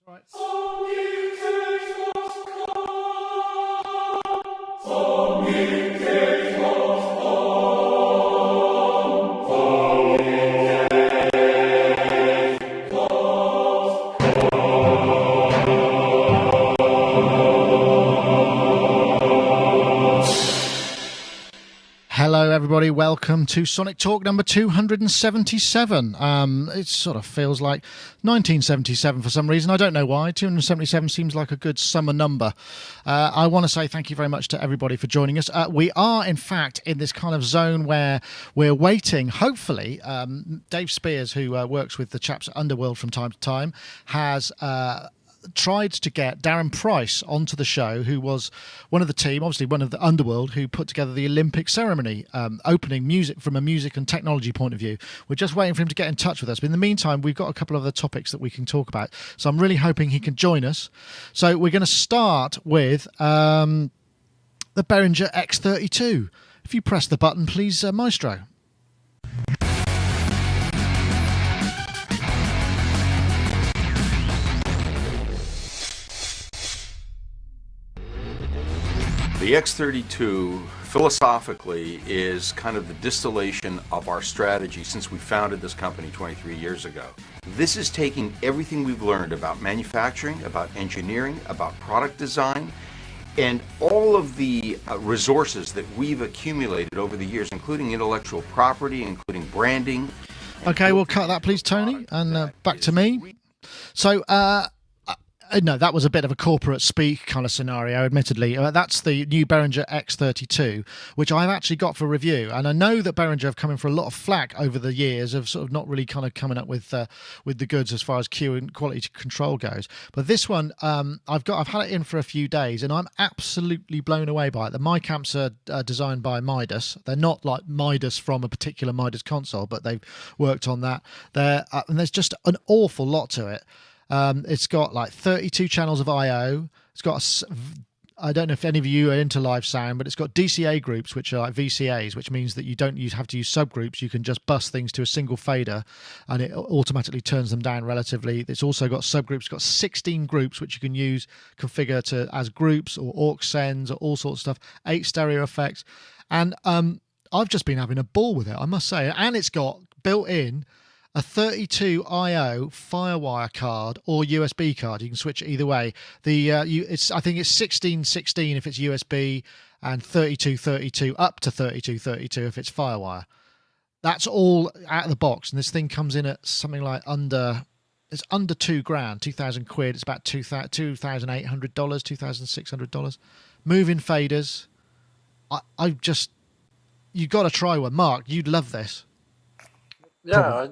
Right. Hello, everybody. Welcome to Sonic Talk number 277. It sort of feels like 1977 for some reason. I don't know why. 277 seems like a good summer number. I want to say thank you very much to everybody for joining us. We are, in fact, in this kind of zone where we're waiting. Hopefully, Dave Spears, who works with the chaps at Underworld from time to time, has tried to get Darren Price onto the show, who was one of the team, obviously one of the Underworld, who put together the Olympic ceremony, opening music from a music and technology point of view. We're just waiting for him to get in touch with us. But in the meantime, we've got a couple of other topics that we can talk about. So I'm really hoping he can join us. So we're going to start with the Behringer X32. If you press the button, please, Maestro. The X32, philosophically, is kind of the distillation of our strategy since we founded this company 23 years ago. This is taking everything we've learned about manufacturing, about engineering, about product design, and all of the resources that we've accumulated over the years, including intellectual property, including branding. Okay, we'll cut that, please, Tony, and back to me. So, no, that was a bit of a corporate speak kind of scenario, admittedly. That's the new Behringer X32, which I've actually got for review. And I know that Behringer have come in for a lot of flack over the years of sort of not really kind of coming up with the goods as far as Q and quality control goes. But this one, I've had it in for a few days, and I'm absolutely blown away by it. The mic amps are designed by Midas. They're not like Midas from a particular Midas console, but they've worked on that. And there's just an awful lot to it. It's got like 32 channels of I/O. It's got, I don't know if any of you are into live sound, but it's got DCA groups, which are like VCAs, which means that you don't have to use subgroups. You can just bus things to a single fader and it automatically turns them down relatively. It's also got subgroups. It's got 16 groups, which you can use, configure as groups or aux sends or all sorts of stuff, 8 stereo effects. And I've just been having a ball with it, I must say. And it's got built in a 32 I/O FireWire card or USB card. You can switch it either way. I think it's 16/16 if it's USB and 32/32 up to 32/32 if it's FireWire. That's all out of the box, and this thing comes in at something like under £2,000, 2,000 quid. It's about $2,800, $2,600. Moving faders. You got to try one, Mark. You'd love this. Yeah,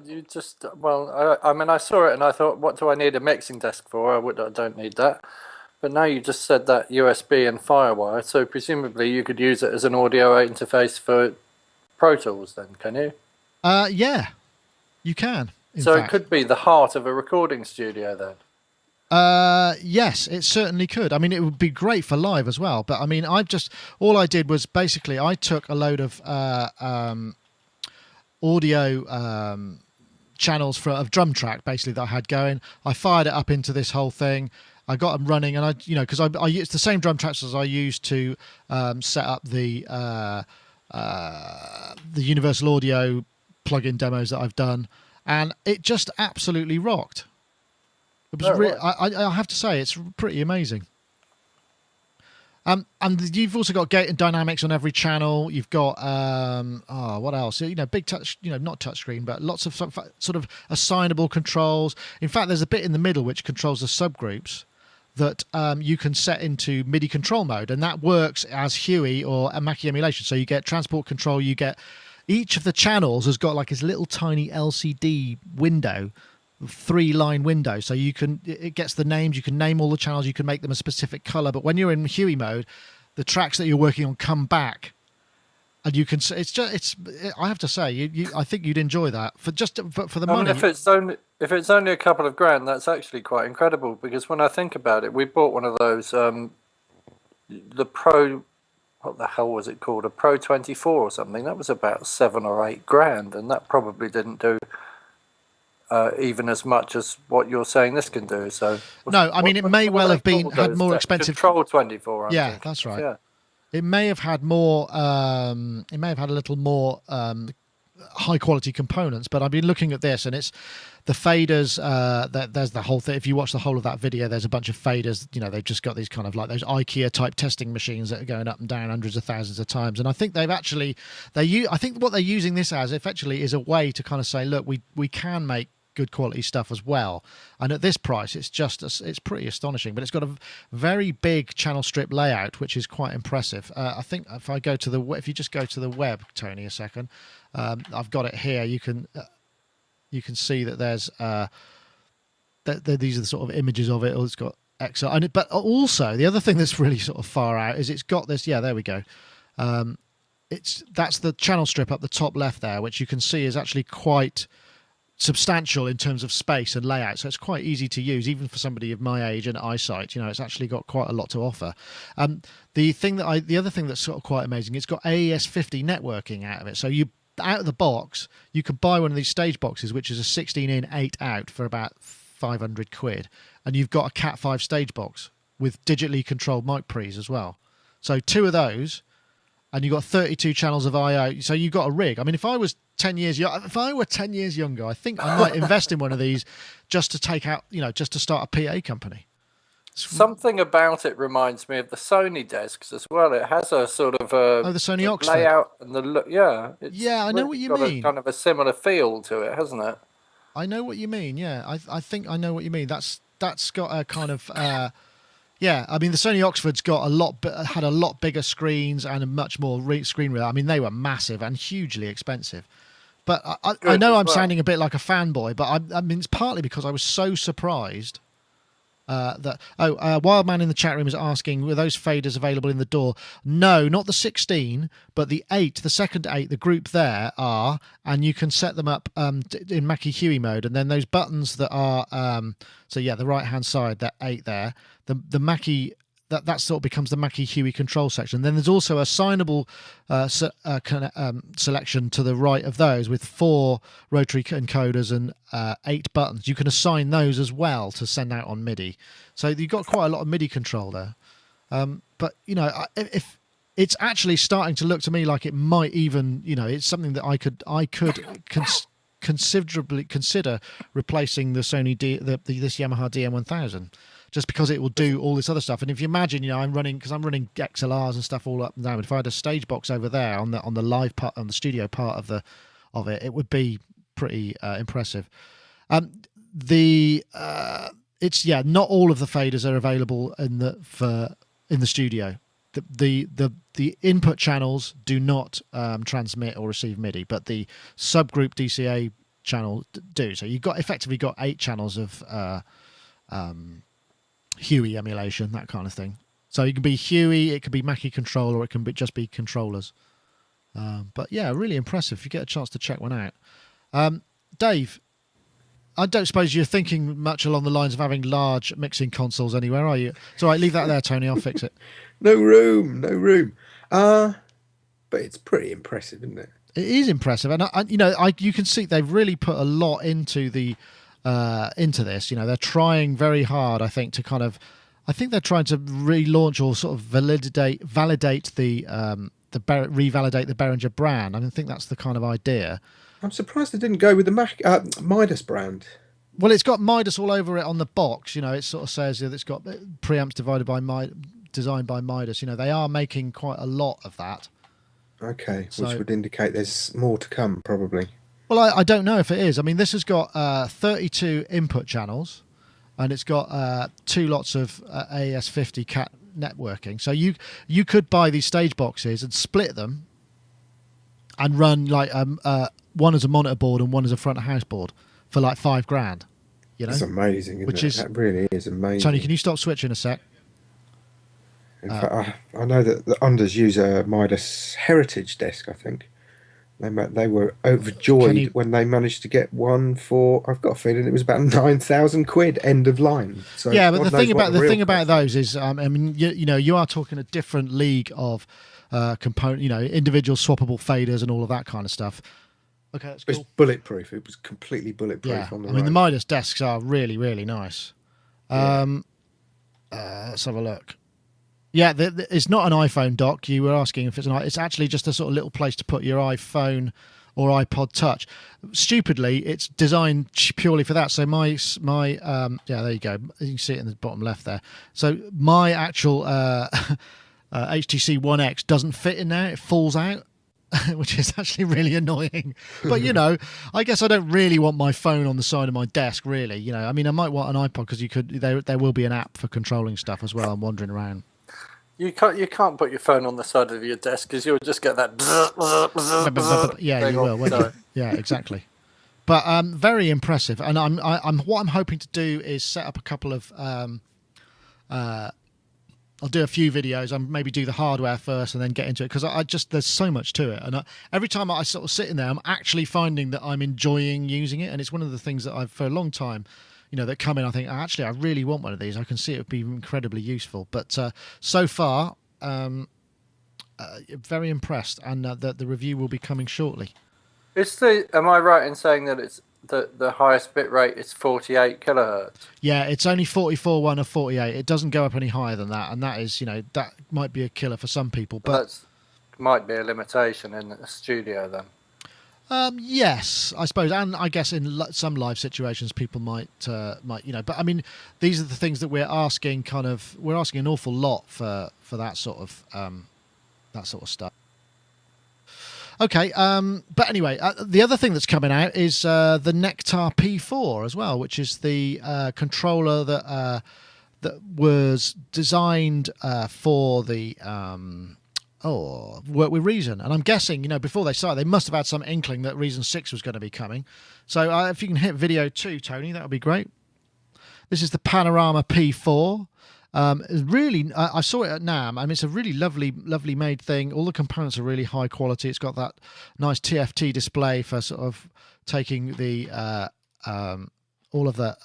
I mean, I saw it and I thought, what do I need a mixing desk for? I don't need that. But now you just said that USB and FireWire, so presumably you could use it as an audio interface for Pro Tools then, can you? Yeah, you can. So it could be the heart of a recording studio then? Yes, it certainly could. I mean, it would be great for live as well. But I mean, all I did was basically I took a load of audio channels of drum track basically that I had going. I fired it up into this whole thing. I got them running, and because I used the same drum tracks as I used to set up the Universal Audio plugin demos that I've done, and it just absolutely rocked. It was I have to say, it's pretty amazing. And you've also got gate and dynamics on every channel. You've got what else? Big touch. Not touchscreen, but lots of sort of assignable controls. In fact, there's a bit in the middle which controls the subgroups that you can set into MIDI control mode, and that works as Huey or a Mackie emulation. So you get transport control. You get each of the channels has got like this little tiny LCD window. 3-line window, so it gets the names. You can name all the channels. You can make them a specific color. But when you're in Huey mode, the tracks that you're working on come back, and you can. I have to say, I think you'd enjoy that for the money. If it's only a couple of grand, that's actually quite incredible. Because when I think about it, we bought one of those, the Pro. What the hell was it called? A Pro 24 or something. That was about 7 or 8 grand, and that probably didn't do even as much as what you're saying this can do. So no, I mean it may well have been had more expensive. Control 24. Yeah, that's right. Yeah, it may have had more. It may have had a little more high quality components, but I've been looking at this, and it's the faders. There's the whole thing. If you watch the whole of that video, there's a bunch of faders. You know, they've just got these kind of like those IKEA type testing machines that are going up and down hundreds of thousands of times. And I think they've actually I think what they're using this as effectively is a way to kind of say, look, we can make good quality stuff as well, and at this price it's pretty astonishing. But it's got a very big channel strip layout, which is quite impressive. I think if you just go to the web, Tony, a second, I've got it here. You can see that there's these are the sort of images of it. It's got XR, but also the other thing that's really sort of far out is it's got this. Yeah, there we go. That's the channel strip up the top left there, which you can see is actually quite substantial in terms of space and layout, so it's quite easy to use even for somebody of my age and eyesight. You know, it's actually got quite a lot to offer. The other thing that's sort of quite amazing, it's got AES50 networking out of it. So you out of the box, you could buy one of these stage boxes, which is a 16 in 8 out for about 500 quid, and you've got a Cat 5 stage box with digitally controlled mic pre's as well. So 2 of those, and you've got 32 channels of I/O. So you've got a rig. I mean, if I were 10 years younger, I think I might invest in one of these just to take out, just to start a PA company. Something about it reminds me of the Sony desks as well. It has a sort of the Sony Oxford layout and the look. Yeah, yeah, I know what you mean. Kind of a similar feel to it, hasn't it? I know what you mean. Yeah, I think I know what you mean. That's got a kind of. Yeah, I mean the Sony Oxford's got had a lot bigger screens and a much more screen reader. I mean they were massive and hugely expensive. But I know I'm sounding a bit like a fanboy, but I mean it's partly because I was so surprised that Wildman in the chat room is asking, were those faders available in the door? No, not the 16, but the 8, the second 8, the group there are, and you can set them up in Mackie Huey mode, and then those buttons that are so yeah, the right hand side, that 8 there, the Mackie. That sort of becomes the Mackie Huey control section. Then there's also a assignable selection to the right of those with 4 rotary encoders and 8 buttons. You can assign those as well to send out on MIDI. So you've got quite a lot of MIDI control there. But if it's actually starting to look to me like it might even, it's something that I could considerably consider replacing the Sony this Yamaha DM1000. Just because it will do all this other stuff. And if you imagine, I'm running XLRs and stuff all up and down. But if I had a stage box over there on the live part, on the studio part of it, it would be pretty impressive. It's not all of the faders are available in the studio. The input channels do not transmit or receive MIDI, but the subgroup DCA channel do. So you've effectively got 8 channels of Huey emulation, that kind of thing. So it can be Huey, it could be Mackie control, or it can just be controllers. But yeah, really impressive if you get a chance to check one out. Dave, I don't suppose you're thinking much along the lines of having large mixing consoles anywhere, are you? It's all right, leave that there, Tony, I'll fix it. No room. But it's pretty impressive, isn't it? It is impressive, and you can see they've really put a lot into this. They're trying very hard, I think, I think they're trying to relaunch or sort of revalidate the Behringer brand. I think that's the kind of idea. I'm surprised they didn't go with the Midas brand. Well, it's got Midas all over it on the box. It sort of says that it's got preamps designed by Midas. They are making quite a lot of that. Okay, which would indicate there's more to come, probably. Well, I don't know if it is. I mean, this has got 32 input channels, and it's got 2 lots of AES50 cat networking. So you could buy these stage boxes and split them, and run like one as a monitor board and one as a front of house board for like $5,000. It's amazing, that really is amazing. Tony, can you stop switching a sec? In fact, I know that the Unders use a Midas Heritage desk, I think. They were overjoyed when they managed to get one for. I've got a feeling it was about 9,000 quid end of line. So yeah, but the thing about those is, I mean, you are talking a different league of component, individual swappable faders and all of that kind of stuff. Okay, that's It's cool. bulletproof. It was completely bulletproof. Yeah, On the I mean the road. Midas desks are really, really nice. Let's have a look. Yeah, it's not an iPhone dock. You were asking if it's it's actually just a sort of little place to put your iPhone or iPod Touch. Stupidly, it's designed purely for that. So yeah, there you go. You can see it in the bottom left there. So my actual HTC One X doesn't fit in there. It falls out. Which is actually really annoying. But, I guess I don't really want my phone on the side of my desk, really. I mean, I might want an iPod because there will be an app for controlling stuff as well. I'm wandering around. You can't put your phone on the side of your desk because you'll just get that. Yeah, you will, won't you? Yeah, exactly. But very impressive. And what I'm hoping to do is set up a couple of I'll do a few videos and maybe do the hardware first and then get into it because there's so much to it. And every time I sort of sit in there, I'm actually finding that I'm enjoying using it. And it's one of the things that I've, for a long time, that come in, I think, actually, I really want one of these. I can see it would be incredibly useful. But so far, very impressed. And the review will be coming shortly. Am I right in saying that it's the highest bit rate is 48 kilohertz? Yeah, it's only 44.1 or 48. It doesn't go up any higher than that, and that is, that might be a killer for some people. But that might be a limitation in the studio then. Yes, I suppose, and I guess in some live situations, people might. But I mean, these are the things that we're asking. We're asking an awful lot for that sort of stuff. Okay, but anyway, the other thing that's coming out is the Nektar P4 as well, which is the controller that was designed for the work with Reason. And I'm guessing, before they started, they must have had some inkling that Reason 6 was going to be coming. So if you can hit video 2, Tony, that would be great. This is the Panorama P4. Really, I saw it at NAMM. I mean, it's a really lovely made thing. All the components are really high quality. It's got that nice TFT display for sort of taking the all of the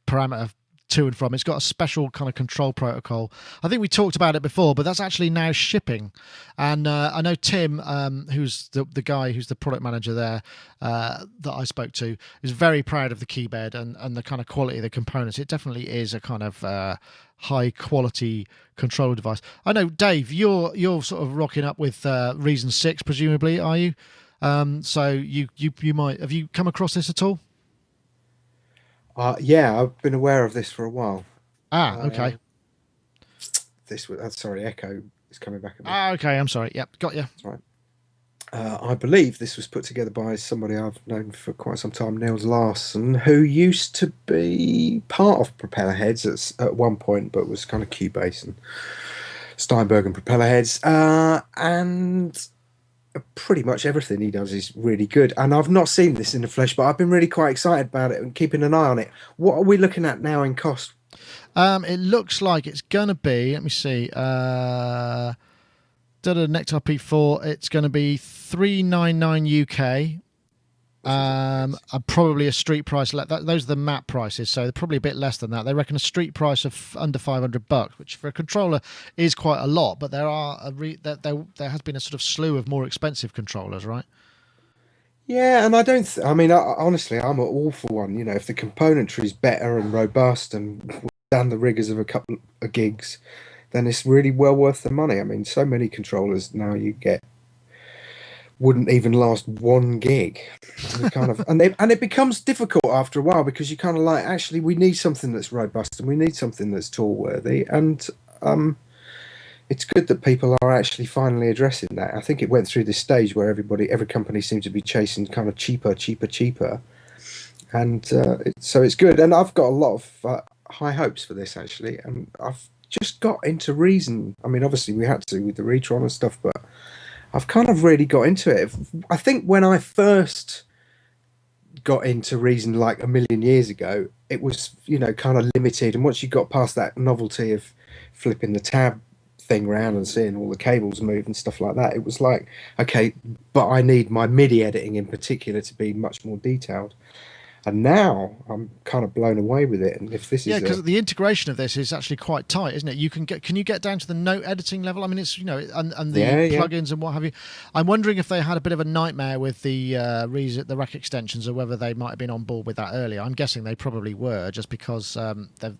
parameter to and from. It's got a special kind of control protocol. I think we talked about it before, but that's actually now shipping. And I know Tim, who's the guy who's the product manager there, that I spoke to, is very proud of the keybed and the kind of quality of the components. It definitely is a kind of high quality controller device. I know, Dave, you're sort of rocking up with Reason 6, presumably, are you? So you might have you come across this at all? Yeah, I've been aware of this for a while. Okay. Sorry, echo is coming back a bit. Okay, I'm sorry. Yep, got you. That's right. I believe this was put together by somebody I've known for quite some time, Niels Larson, who used to be part of Propeller Heads at one point, but was kind of Cubase and Steinberg and Propeller Heads, and pretty much everything he does is really good. And I've not seen this in the flesh, but I've been really quite excited about it and keeping an eye on it. What are we looking at now in cost? It looks like it's going to be, let me see, Nektar P4, it's going to be $399 UK. Probably a street price. Those are the map prices, so they're probably a bit less than that. They reckon a street price of under $500, which for a controller is quite a lot. But there has been a sort of slew of more expensive controllers, right? Yeah, and honestly, I'm all for one. If the componentry is better and robust and down the rigors of a couple of gigs, then it's really well worth the money. I mean, so many controllers now you get wouldn't even last 1 gig. And it becomes difficult after a while because you kind of like, actually, we need something that's robust and we need something that's tool worthy. And it's good that people are actually finally addressing that. I think it went through this stage where every company seemed to be chasing kind of cheaper. And so it's good. And I've got a lot of high hopes for this, actually. And I've just got into Reason. I mean, obviously we had to with the Retron and stuff, but I've kind of really got into it. I think when I first got into Reason like a million years ago, it was, kind of limited. And once you got past that novelty of flipping the tab thing around and seeing all the cables move and stuff like that, it was like, okay, but I need my MIDI editing in particular to be much more detailed. And now I'm kind of blown away with it. And if this is because the integration of this is actually quite tight, isn't it? Can you get down to the note editing level? I mean, it's, and the plugins and what have you. I'm wondering if they had a bit of a nightmare with the rack extensions, or whether they might have been on board with that earlier. I'm guessing they probably were, just because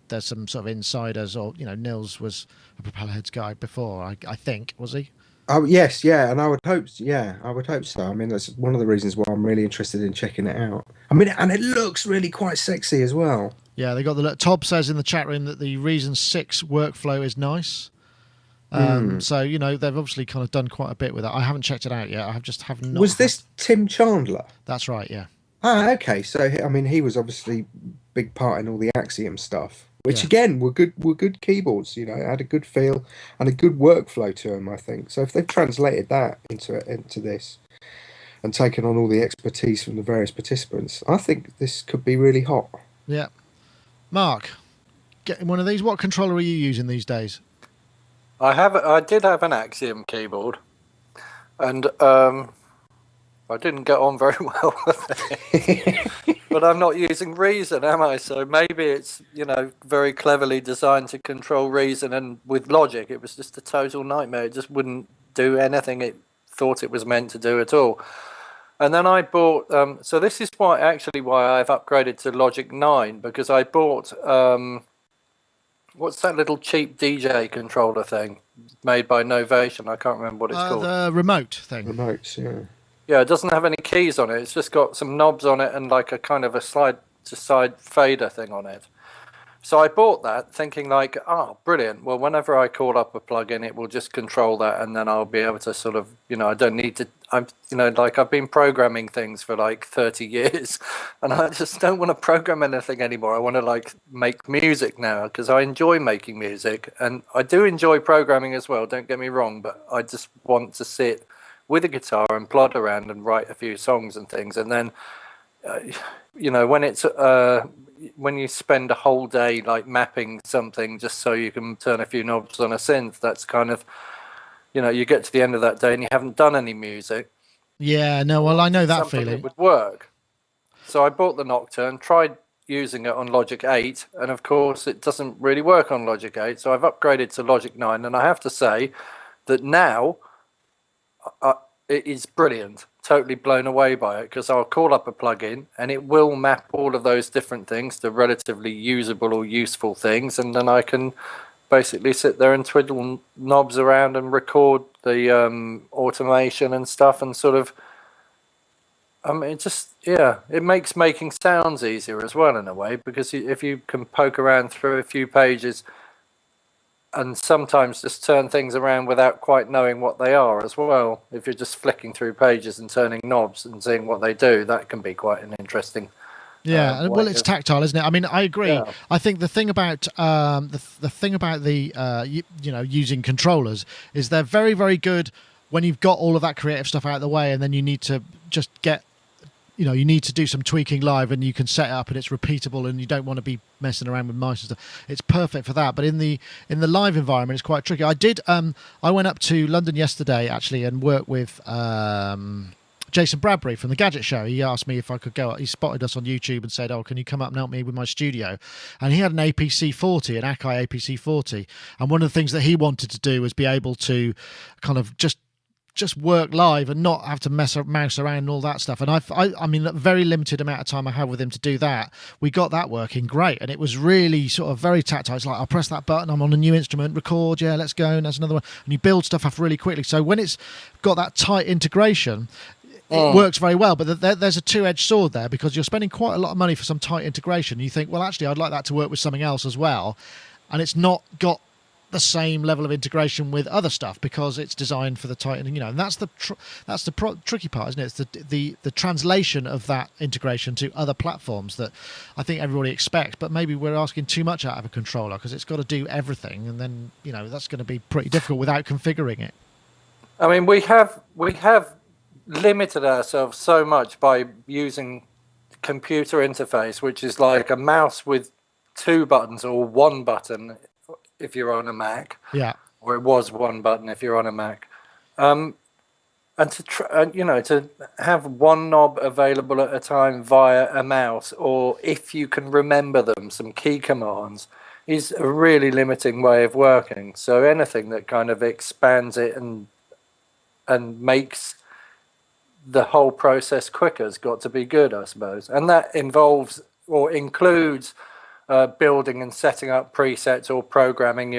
there's some sort of insiders, or Nils was a propeller heads guy before. I think, was he? Oh yes, yeah, and I would hope so. I mean, that's one of the reasons why I'm really interested in checking it out. I mean, and it looks really quite sexy as well. Yeah, they got the. Tob says in the chat room that the Reason 6 workflow is nice. So they've obviously kind of done quite a bit with it. I haven't checked it out yet. I have not. Was this Tim Chandler? That's right. Yeah. Ah, okay. So I mean, he was obviously big part in all the Axiom stuff. Which again were good keyboards, it had a good feel and a good workflow to them, I think. So if they've translated that into this and taken on all the expertise from the various participants, I think this could be really hot. Yeah. Mark, getting one of these. What controller are you using these days? I did have an Axiom keyboard, and I didn't get on very well with it. But I'm not using Reason, am I? So maybe it's, very cleverly designed to control Reason, and with Logic, it was just a total nightmare. It just wouldn't do anything it thought it was meant to do at all. And then I bought, so this is why I've upgraded to Logic 9, because I bought, what's that little cheap DJ controller thing made by Novation? I can't remember what it's called. The remote thing. Remotes, yeah. Yeah, it doesn't have any keys on it. It's just got some knobs on it and like a kind of a slide-to-side fader thing on it. So I bought that thinking like, oh, brilliant. Well, whenever I call up a plugin, it will just control that, and then I'll be able to sort of, I don't need to, I've been programming things for like 30 years, and I just don't want to program anything anymore. I want to make music now, because I enjoy making music, and I do enjoy programming as well, don't get me wrong, but I just want to sit with a guitar and plod around and write a few songs and things. And then, when it's when you spend a whole day mapping something just so you can turn a few knobs on a synth, that's kind of, you get to the end of that day and you haven't done any music. Yeah, no, well, I know that feeling. It would work. So I bought the Nocturne, tried using it on Logic 8, and of course it doesn't really work on Logic 8. So I've upgraded to Logic 9, and I have to say that now, it is brilliant. Totally blown away by it, because I'll call up a plugin and it will map all of those different things to relatively usable or useful things, and then I can basically sit there and twiddle knobs around and record the automation and stuff, and sort of, it makes making sounds easier as well in a way, because if you can poke around through a few pages and sometimes just turn things around without quite knowing what they are as well. If you're just flicking through pages and turning knobs and seeing what they do, that can be quite an interesting. Yeah, well, it's tactile, isn't it? I mean, I agree. Yeah. I think the thing about using controllers is they're very, very good when you've got all of that creative stuff out of the way, and then you need to just get. You need to do some tweaking live, and you can set it up and it's repeatable, and you don't want to be messing around with mice and stuff. It's perfect for that. But in the live environment, it's quite tricky. I went up to London yesterday actually and worked with Jason Bradbury from the Gadget Show. He asked me if I could go. He spotted us on YouTube and said, "Oh, can you come up and help me with my studio?" And he had an APC40, an Akai APC40, and one of the things that he wanted to do was be able to kind of just work live and not have to mouse around and all that stuff. And I mean, a very limited amount of time I had with him to do that, we got that working great, and it was really sort of very tactile. It's like, I'll press that button, I'm on a new instrument, record, yeah, let's go, and that's another one. And you build stuff up really quickly. So when it's got that tight integration, it works very well. But there's a two-edged sword there, because you're spending quite a lot of money for some tight integration. You think, well, actually, I'd like that to work with something else as well, and it's not got the same level of integration with other stuff because it's designed for the tight, and that's the tricky part, isn't it? It's the translation of that integration to other platforms that I think everybody expects, but maybe we're asking too much out of a controller because it's got to do everything, and then that's going to be pretty difficult without configuring it. I mean, we have limited ourselves so much by using computer interface, which is like a mouse with two buttons or one button if you're on a Mac. Yeah. Or it was one button if you're on a Mac. And to have one knob available at a time via a mouse, or if you can remember them, some key commands, is a really limiting way of working. So anything that kind of expands it and makes the whole process quicker has got to be good, I suppose. And that involves or includes building and setting up presets or programming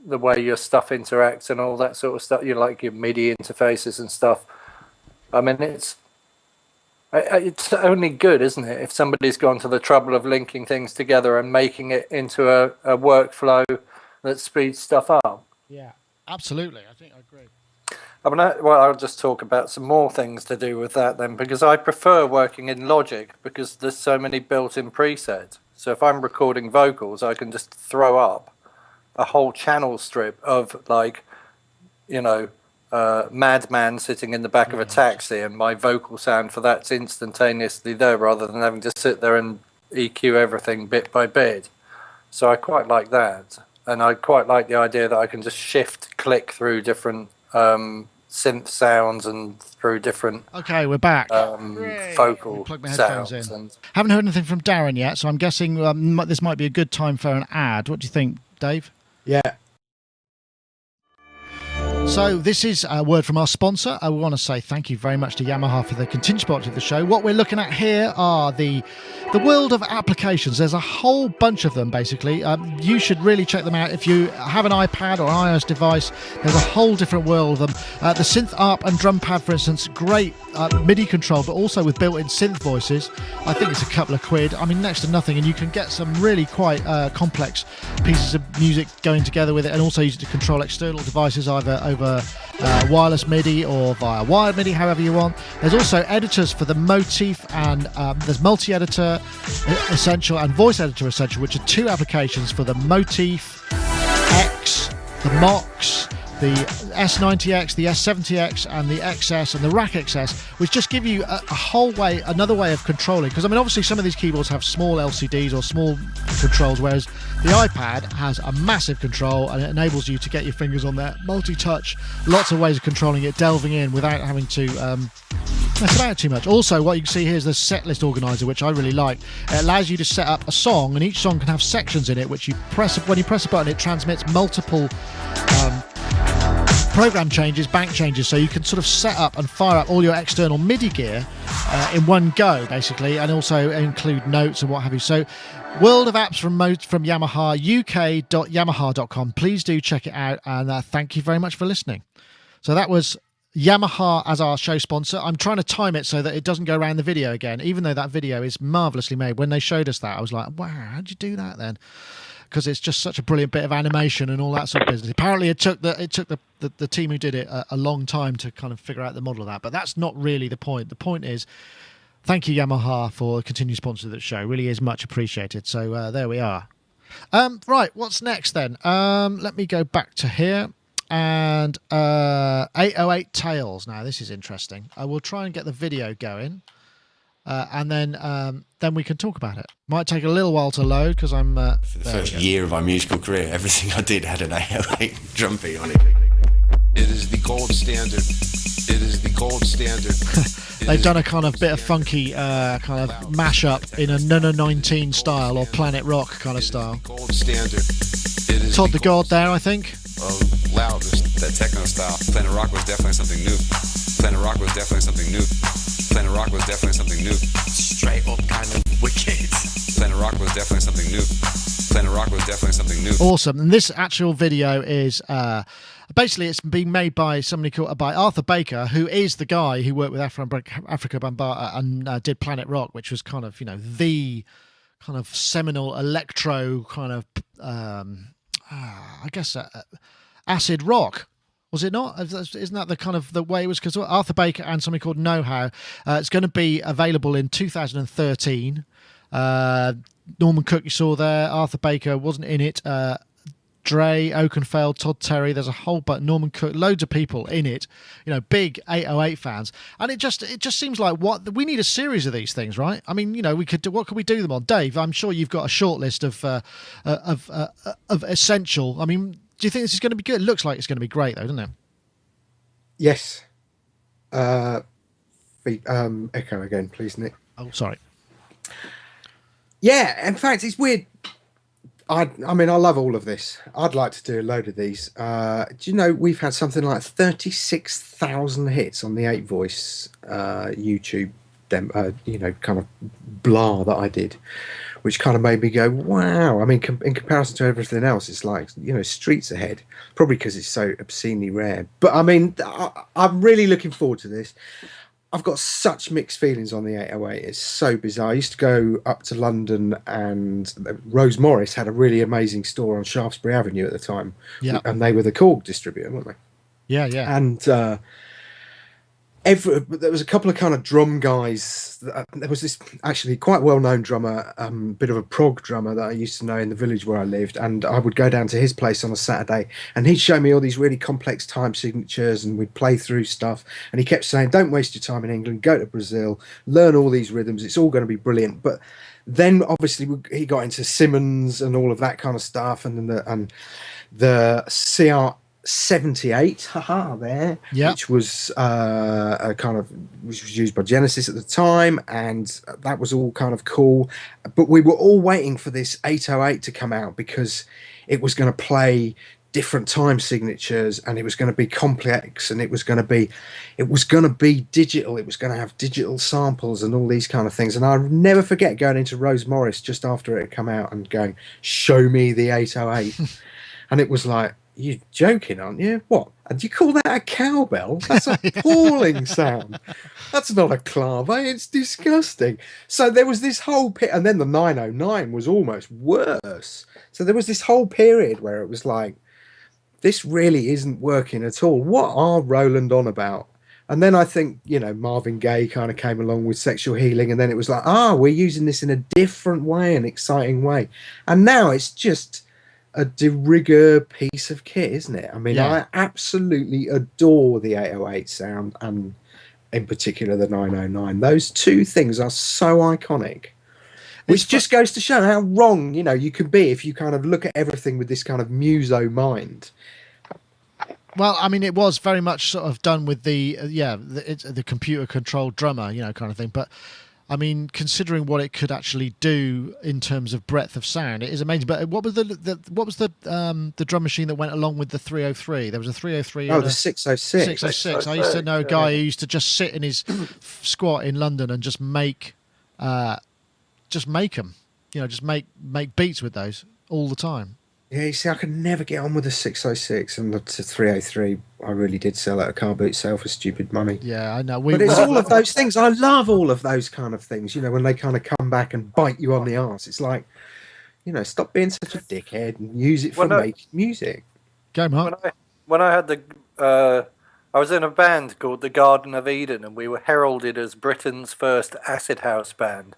the way your stuff interacts and all that sort of stuff. Like your MIDI interfaces and stuff. I mean, it's only good, isn't it, if somebody's gone to the trouble of linking things together and making it into a workflow that speeds stuff up. Yeah, absolutely. I think I agree. I mean, I'll just talk about some more things to do with that then, because I prefer working in Logic because there's so many built-in presets. So if I'm recording vocals, I can just throw up a whole channel strip of, like, Madman sitting in the back of a taxi, and my vocal sound for that's instantaneously there rather than having to sit there and EQ everything bit by bit. So I quite like that. And I quite like the idea that I can just click through different synth sounds and through different we're back vocal plug my sounds headphones in. Haven't heard anything from Darren yet, so I'm guessing this might be a good time for an ad. What do you think, Dave? Yeah. So this is a word from our sponsor. I want to say thank you very much to Yamaha for the continued sponsor of the show. What we're looking at here are the world of applications. There's a whole bunch of them, basically. You should really check them out. If you have an iPad or an iOS device, there's a whole different world of them. The synth ARP and drum pad, for instance, great MIDI control, but also with built-in synth voices. I think it's a couple of quid. I mean, next to nothing, and you can get some really quite complex pieces of music going together with it, and also use it to control external devices, either over wireless MIDI or via wired MIDI, however you want. There's also editors for the Motif, and there's Multi-Editor Essential and Voice Editor Essential, which are two applications for the Motif X, the MOX, the S90X, the S70X, and the XS and the Rack XS, which just give you another way of controlling. Because I mean, obviously some of these keyboards have small LCDs or small controls, whereas the iPad has a massive control and it enables you to get your fingers on there, multi-touch, lots of ways of controlling it, delving in without having to mess about too much. Also, what you can see here is the set list organizer, which I really like. It allows you to set up a song, and each song can have sections in it, which when you press a button, it transmits multiple program changes, bank changes, so you can sort of set up and fire up all your external MIDI gear in one go, basically, and also include notes and what have you. So world of apps from Yamaha, uk.yamaha.com. Please do check it out, and thank you very much for listening. So that was Yamaha as our show sponsor. I'm trying to time it so that it doesn't go around the video again, even though that video is marvellously made. When they showed us that, I was like, wow, how'd you do that then? Because it's just such a brilliant bit of animation and all that sort of business. Apparently it took the team who did it a long time to kind of figure out the model of that, but that's not really the point. The point is, thank you, Yamaha, for continued sponsor of the show. Really is much appreciated. So there we are. Right, what's next then? Let me go back to here. And 808 Tales. Now, this is interesting. I will try and get the video going. And then we can talk about it. Might take a little while to load because I'm... For the first year of my musical career, everything I did had an 808 drum beat on it. It is the gold standard. It is the gold standard. They've done a kind of bit of funky kind of mashup in a Nana 19 style or Planet Rock kind of style. Gold standard. Todd the God there, I think. Loud, that techno style. Planet Rock was definitely something new. Planet Rock was definitely something new. Planet Rock was definitely something new. Straight up kind of wicked. Planet Rock was definitely something new. Planet Rock was definitely something new. Awesome. And this actual video is basically it's being made by somebody called Arthur Baker, who is the guy who worked with Africa Bambaataa and did Planet Rock, which was kind of, the kind of seminal electro kind of I guess acid rock. Was it not? Isn't that the kind of the way it was? Because Arthur Baker and something called Know How. It's going to be available in 2013. Norman Cook you saw there. Arthur Baker wasn't in it. Dre, Oakenfeld, Todd Terry. There's a whole bunch. Norman Cook, loads of people in it. Big 808 fans. And it just seems like we need a series of these things, right? I mean, we could do. What could we do them on, Dave? I'm sure you've got a short list of essential. I mean, do you think this is going to be good? It looks like it's going to be great, though, doesn't it? Yes. Echo again, please, Nick. Oh, sorry. Yeah, in fact, it's weird. I mean, I love all of this. I'd like to do a load of these. Do you know we've had something like 36,000 hits on the 8-voice YouTube demo, kind of blah that I did, which kind of made me go, wow. I mean, in comparison to everything else, it's like, streets ahead, probably because it's so obscenely rare. But I mean, I'm really looking forward to this. I've got such mixed feelings on the 808. It's so bizarre. I used to go up to London, and Rose Morris had a really amazing store on Shaftesbury Avenue at the time. Yeah. And they were the Korg distributor, weren't they? Yeah, yeah. And there was a couple of kind of drum guys. There was this actually quite well-known drummer, bit of a prog drummer that I used to know in the village where I lived, and I would go down to his place on a Saturday, and he'd show me all these really complex time signatures, and we'd play through stuff, and he kept saying, don't waste your time in England, go to Brazil, learn all these rhythms, it's all going to be brilliant. But then obviously he got into Simmons and all of that kind of stuff, and then the CR78 there, which was which was used by Genesis at the time, and that was all kind of cool. But we were all waiting for this 808 to come out because it was going to play different time signatures, and it was going to be complex, and it was going to be digital. It was going to have digital samples and all these kind of things. And I'll never forget going into Rose Morris just after it had come out and going, show me the 808. And it was like, you're joking, aren't you? What? And do you call that a cowbell? That's an appalling sound. That's not a clave. It's disgusting. So there was this whole pit, and then the 909 was almost worse. So there was this whole period where it was like, this really isn't working at all. What are Roland on about? And then I think, Marvin Gaye kind of came along with Sexual Healing, and then it was like, we're using this in a different way, an exciting way. And now it's just a de rigueur piece of kit, isn't it? I mean, I absolutely adore the 808 sound, and in particular the 909. Those two things are so iconic, which just goes to show how wrong you can be if you kind of look at everything with this kind of muso mind. Well, I mean, it was very much sort of done with the computer controlled drummer, kind of thing. But I mean, considering what it could actually do in terms of breadth of sound, it is amazing. But what was the drum machine that went along with the 303? There was a 303. Oh, the 606. 606. I used to know a guy who used to just sit in his squat in London and just make them. Just make beats with those all the time. Yeah, you see, I could never get on with the 606, and the 303. I really did sell at a car boot sale for stupid money. Yeah, I know. But it's all of those things. I love all of those kind of things. When they kind of come back and bite you on the arse. It's like, stop being such a dickhead and use it for making music. Go, Mark. When I had I was in a band called the Garden of Eden, and we were heralded as Britain's first acid house band.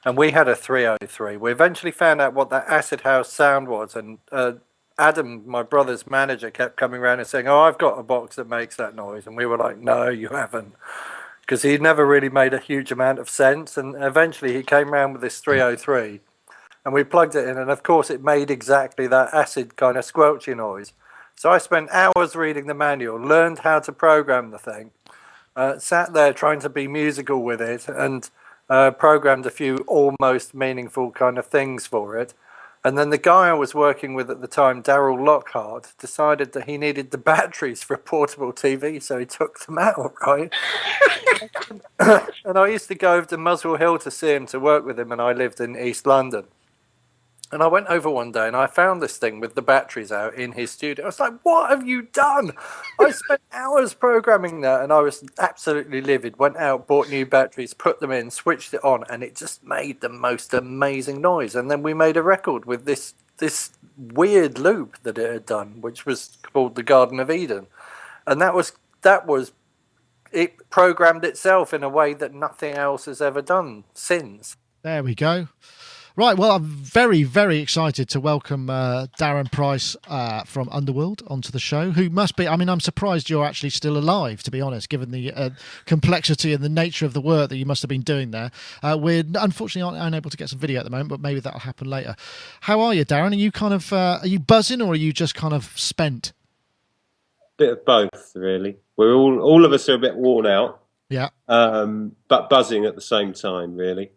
And we had a 303. We eventually found out what that acid house sound was, and Adam, my brother's manager, kept coming around and saying, I've got a box that makes that noise. And we were like, no, you haven't. Because he never really made a huge amount of sense. And eventually he came around with this 303, and we plugged it in, and of course it made exactly that acid kind of squelchy noise. So I spent hours reading the manual, learned how to program the thing, sat there trying to be musical with it, and programmed a few almost meaningful kind of things for it. And then the guy I was working with at the time, Daryl Lockhart, decided that he needed the batteries for a portable TV, so he took them out, right? And I used to go over to Muswell Hill to see him, to work with him, and I lived in East London. And I went over one day and I found this thing with the batteries out in his studio. I was like, what have you done? I spent hours programming that, and I was absolutely livid. Went out, bought new batteries, put them in, switched it on, and it just made the most amazing noise. And then we made a record with this weird loop that it had done, which was called the Garden of Eden. And that was it programmed itself in a way that nothing else has ever done since. There we go. Right, well, I'm very, very excited to welcome Darren Price from Underworld onto the show, who must be, I mean, I'm surprised you're actually still alive, to be honest, given the complexity and the nature of the work that you must have been doing there. We're unfortunately unable to get some video at the moment, but maybe that'll happen later. How are you, Darren? Are you kind of, are you buzzing, or are you just kind of spent? Bit of both, really. We're all of us are a bit worn out, Yeah. But buzzing at the same time, really.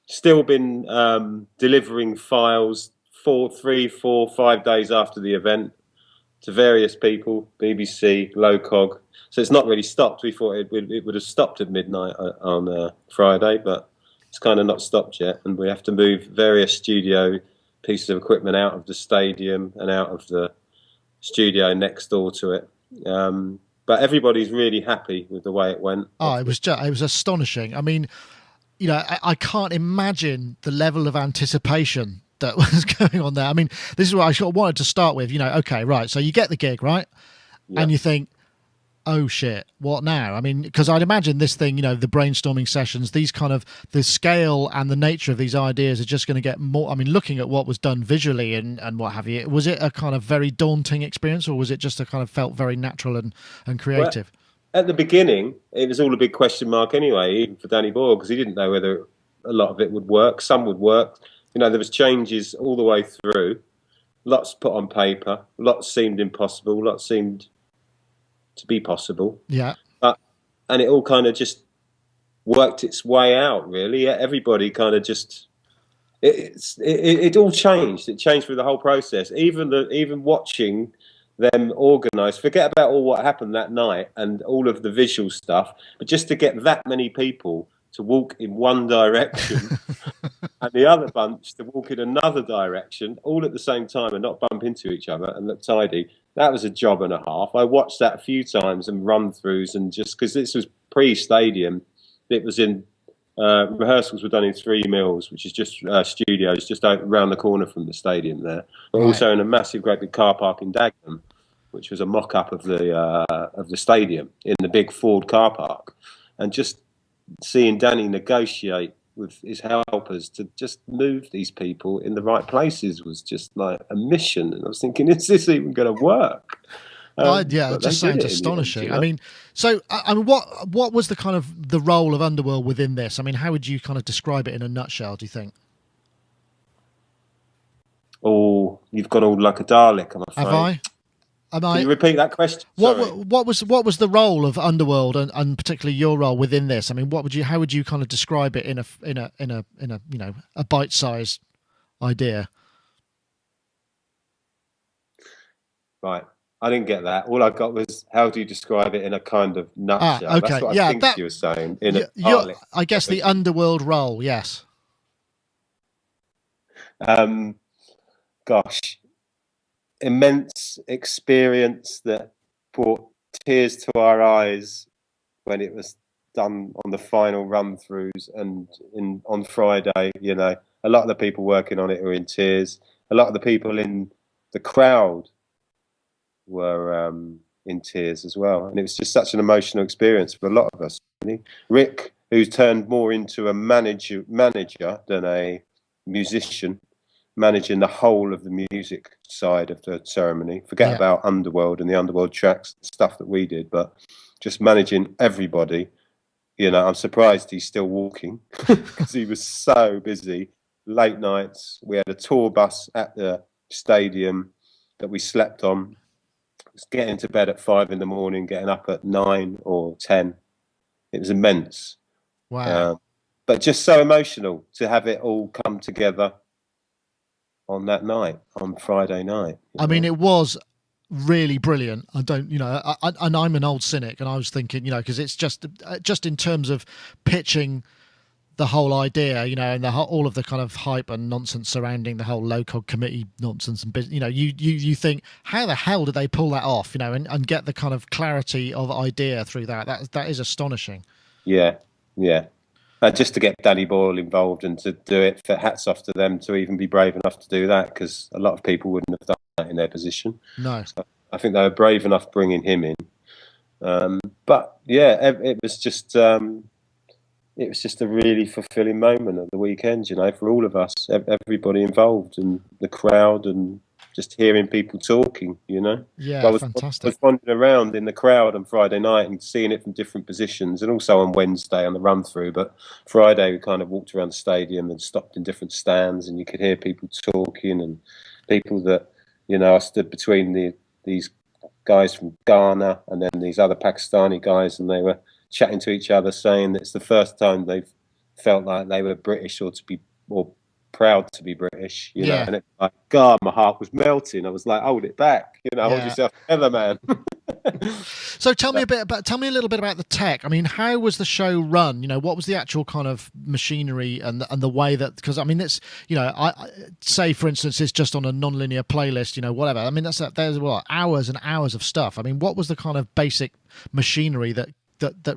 Still been delivering files 3, 4, 5 days after the event to various people, BBC, Locog. So it's not really stopped. We thought it would have stopped at midnight on Friday, but it's kind of not stopped yet. And we have to move various studio pieces of equipment out of the stadium and out of the studio next door to it. But everybody's really happy with the way it went. Oh, it was astonishing. I mean, you know, I can't imagine the level of anticipation that was going on there. I mean, this is what I sort of wanted to start with. You know, okay, right. So you get the gig, right? Yeah. And you think, oh shit, what now? I mean, because I'd imagine this thing, you know, the brainstorming sessions, these kind of, the scale and the nature of these ideas are just going to get more. I mean, looking at what was done visually and what have you, was it a kind of very daunting experience, or was it just a kind of felt very natural and creative? Well, at the beginning, it was all a big question mark anyway, even for Danny Boyle, because he didn't know whether a lot of it would work. Some would work. You know, there was changes all the way through. Lots put on paper. Lots seemed impossible. Lots seemed to be possible. Yeah. And it all kind of just worked its way out, really. Everybody kind of just... It all changed. It changed through the whole process. Even watching them organise, forget about all what happened that night and all of the visual stuff, but just to get that many people to walk in one direction and the other bunch to walk in another direction, all at the same time and not bump into each other and look tidy. That was a job and a half. I watched that a few times and run-throughs, and just because this was pre-stadium, it was in rehearsals were done in 3 Mills, which is just studios just around the corner from the stadium there, but also in a massive, great big car park in Dagenham, which was a mock-up of the stadium in the big Ford car park, and just seeing Danny negotiate with his helpers to just move these people in the right places was just like a mission. And I was thinking, is this even going to work? Yeah, it just sounds astonishing. End, you know? I mean, so I mean, what was the kind of the role of Underworld within this? I mean, how would you kind of describe it in a nutshell, do you think? Oh, you've gone all like a Dalek, I'm afraid. Have I? Can you repeat that question? What was the role of Underworld and particularly your role within this? I mean, how would you kind of describe it in a you know, a bite-sized idea? Right, I didn't get that. All I got was, how do you describe it in a kind of nutshell? Okay, that's what I think you were saying. I guess the Underworld role, yes. Gosh. Immense experience that brought tears to our eyes when it was done on the final run-throughs and on Friday. You know, a lot of the people working on it were in tears. A lot of the people in the crowd were in tears as well, and it was just such an emotional experience for a lot of us. Really. Rick, who's turned more into a manager than a musician, managing the whole of the music side of the ceremony. Forget about Underworld and the Underworld tracks, stuff that we did, but just managing everybody. You know, I'm surprised he's still walking because he was so busy. Late nights. We had a tour bus at the stadium that we slept on. It was getting to bed at 5 in the morning, getting up at 9 or 10. It was immense. Wow. But just so emotional to have it all come together on that night, on Friday night. I mean, it was really brilliant. I don't, you know, and I'm an old cynic, and I was thinking, you know, because it's just in terms of pitching the whole idea, you know, and all of the kind of hype and nonsense surrounding the whole low-cog committee nonsense, and you know, you think, how the hell did they pull that off, you know, and get the kind of clarity of idea through that? That is astonishing. Yeah. Just to get Danny Boyle involved and to do it, for hats off to them to even be brave enough to do that, because a lot of people wouldn't have done that in their position. No. So I think they were brave enough bringing him in. But yeah, it was just a really fulfilling moment at the weekend, you know, for all of us, everybody involved, and the crowd, and just hearing people talking, you know. Yeah, fantastic. I was wandering around in the crowd on Friday night and seeing it from different positions, and also on Wednesday on the run through. But Friday we kind of walked around the stadium and stopped in different stands, and you could hear people talking, and people that, you know, I stood between these guys from Ghana and then these other Pakistani guys, and they were chatting to each other, saying that it's the first time they've felt like they were British or proud to be British, you know. And it's like, God, my heart was melting. I was like, hold it back, you know, hold yourself together, man. So tell me a little bit about the tech. I mean, how was the show run? You know, what was the actual kind of machinery and the way that, because I mean, it's, you know, I say for instance, it's just on a non-linear playlist, you know, whatever. I mean, there's what, hours and hours of stuff. I mean, what was the kind of basic machinery that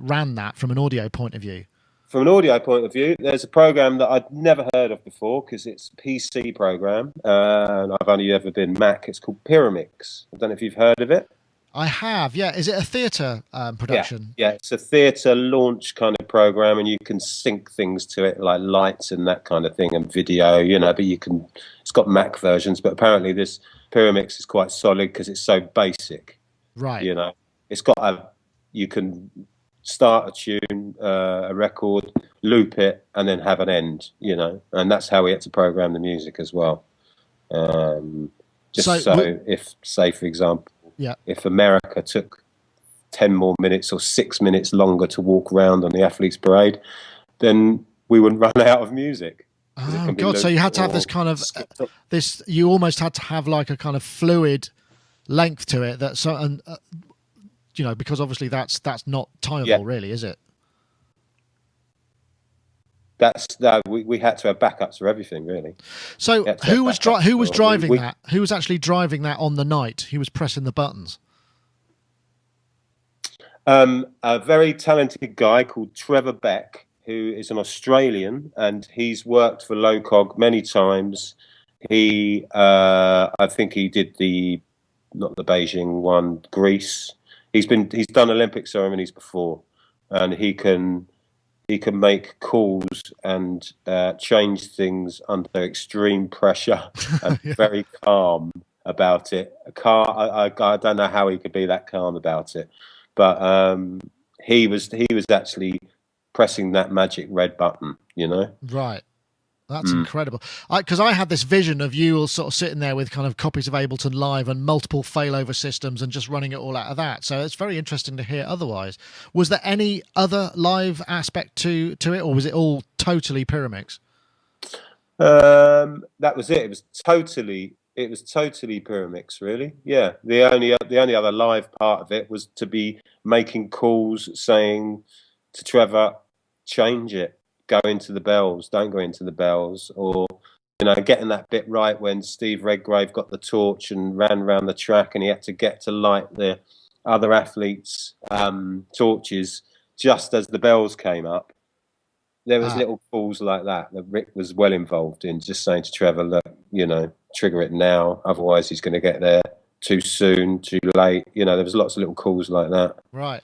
ran that from an audio point of view? From an audio point of view, there's a program that I'd never heard of before because it's a PC program, and I've only ever been Mac. It's called Pyramix. I don't know if you've heard of it. I have, yeah. Is it a theatre production? Yeah, it's a theatre launch kind of program, and you can sync things to it, like lights and that kind of thing, and video, you know, but it's got Mac versions, but apparently this Pyramix is quite solid because it's so basic. Right. You know, you can start a tune, a record, loop it, and then have an end, you know, and that's how we had to program the music as well. If, say, for example, if America took 10 more minutes or 6 minutes longer to walk around on the Athletes Parade, then we wouldn't run out of music. Oh, God, so you had to have this kind of, you almost had to have like a kind of fluid length to it, you know, because obviously that's not timeable, really, is it? We had to have backups for everything, really. So who was driving that? Who was actually driving that on the night? Who was pressing the buttons? A very talented guy called Trevor Beck, who is an Australian, and he's worked for Low Cog many times. I think he did not the Beijing one, Greece. He's done Olympic ceremonies before, and he can make calls and change things under extreme pressure and very calm about it. I don't know how he could be that calm about it, but he was actually pressing that magic red button, you know. Right. That's incredible. Because I had this vision of you all sort of sitting there with kind of copies of Ableton Live and multiple failover systems and just running it all out of that. So it's very interesting to hear otherwise. Was there any other live aspect to it, or was it all totally Pyramix? That was it. It was totally Pyramix, really. Yeah. The only other live part of it was to be making calls saying to Trevor, change it. Go into the bells, don't go into the bells, or, you know, getting that bit right when Steve Redgrave got the torch and ran around the track and he had to get to light the other athletes' torches just as the bells came up. There was little calls like that Rick was well involved in, just saying to Trevor, look, you know, trigger it now, otherwise he's going to get there too soon, too late. You know, there was lots of little calls like that. Right.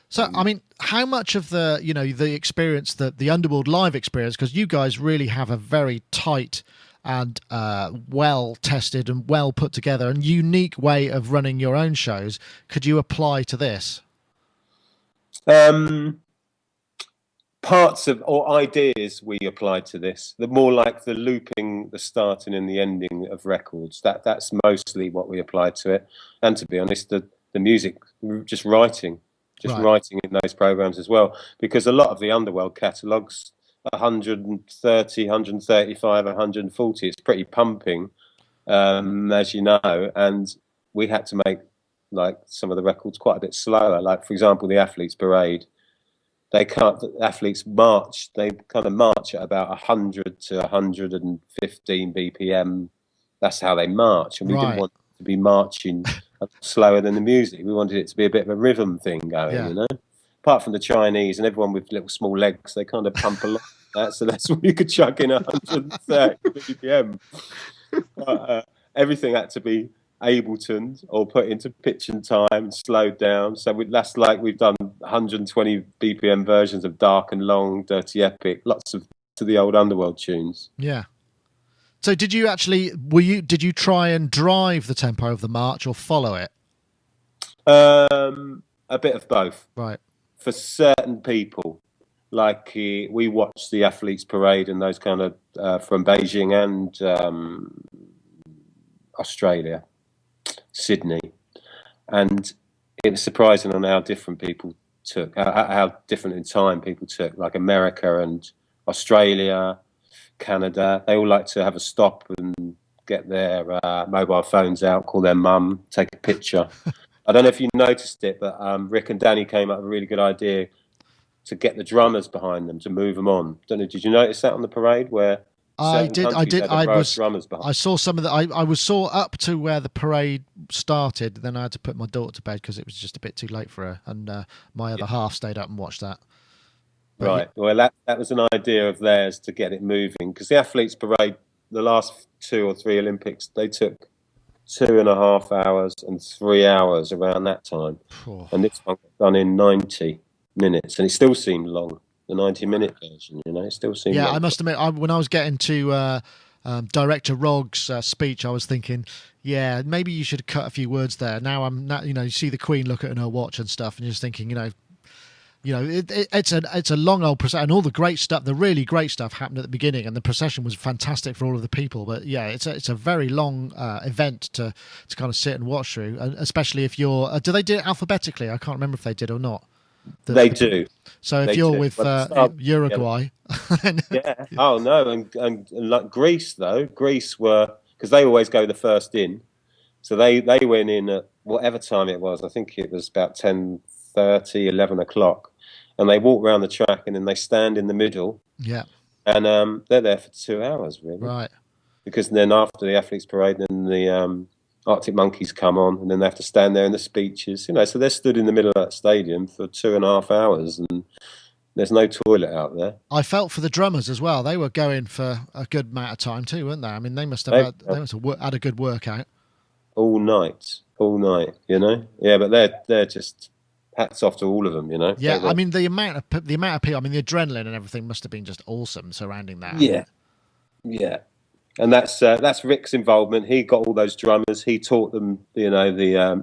So, I mean, how much of the, you know, the experience, the Underworld live experience, because you guys really have a very tight and well-tested and well put together and unique way of running your own shows, could you apply to this? Parts of, or ideas we applied to this, the more like the looping, the starting and the ending of records, that's mostly what we applied to it. And to be honest, the music, just writing in those programs as well, because a lot of the Underworld catalogues, 130, 135, 140, it's pretty pumping, as you know, and we had to make like some of the records quite a bit slower. Like, for example, the Athletes Parade, athletes march, they kind of march at about 100 to 115 BPM. That's how they march, and we didn't want to be marching slower than the music. We wanted it to be a bit of a rhythm thing going, you know. Apart from the Chinese and everyone with little small legs, they kind of pump a lot of that, so that's when you could chuck in 130 BPM. But everything had to be Ableton or put into pitch and time and slowed down. So that's like we've done 120 BPM versions of Dark and Long, Dirty Epic, lots of to the old Underworld tunes. Yeah. So did you try and drive the tempo of the march or follow it? A bit of both. Right. For certain people, like we watched the Athletes Parade and those kind of from Beijing and Australia, Sydney, and it was surprising on how different people took, how different in time people took, like America and Australia, Canada. They all like to have a stop and get their mobile phones out, call their mum, take a picture. I don't know if you noticed it, but Rick and Danny came up with a really good idea to get the drummers behind them, to move them on. Don't know, did you notice that on the parade where I did. drummers behind? I saw some of the. I saw up to where the parade started. Then I had to put my daughter to bed because it was just a bit too late for her, and my other half stayed up and watched that. But right. Well, that was an idea of theirs to get it moving, because the athletes parade, the last 2 or 3 Olympics, they took 2.5 hours and 3 hours around that time, and this one was done in 90 minutes, and it still seemed long. The 90-minute version, you know, it still seemed. Yeah, long. I must admit, when I was getting to Director Rogg's speech, I was thinking, yeah, maybe you should have cut a few words there. Now you see the Queen look at her watch and stuff, and you're just thinking, it's a long old procession, and all the great stuff, the really great stuff happened at the beginning, and the procession was fantastic for all of the people. But yeah, it's a very long event to kind of sit and watch through, and especially if you're. Do they do it alphabetically? I can't remember if they did or not. They do. So if you're with Uruguay, yeah. Oh no, and like Greece though, Greece were, because they always go the first in, so they went in at whatever time it was. I think it was about 10:30, 11 o'clock, and they walk around the track and then they stand in the middle. Yeah. And they're there for 2 hours, really. Right. Because then after the athletes parade, then the Arctic Monkeys come on, and then they have to stand there in the speeches. So they're stood in the middle of that stadium for 2.5 hours, and there's no toilet out there. I felt for the drummers as well. They were going for a good amount of time too, weren't they? I mean, they must have had a good workout. All night. Yeah, but they're just hats off to all of them, Yeah, I mean the amount of people. I mean the adrenaline and everything must have been just awesome surrounding that. Yeah. And that's Rick's involvement. He got all those drummers. He taught them, the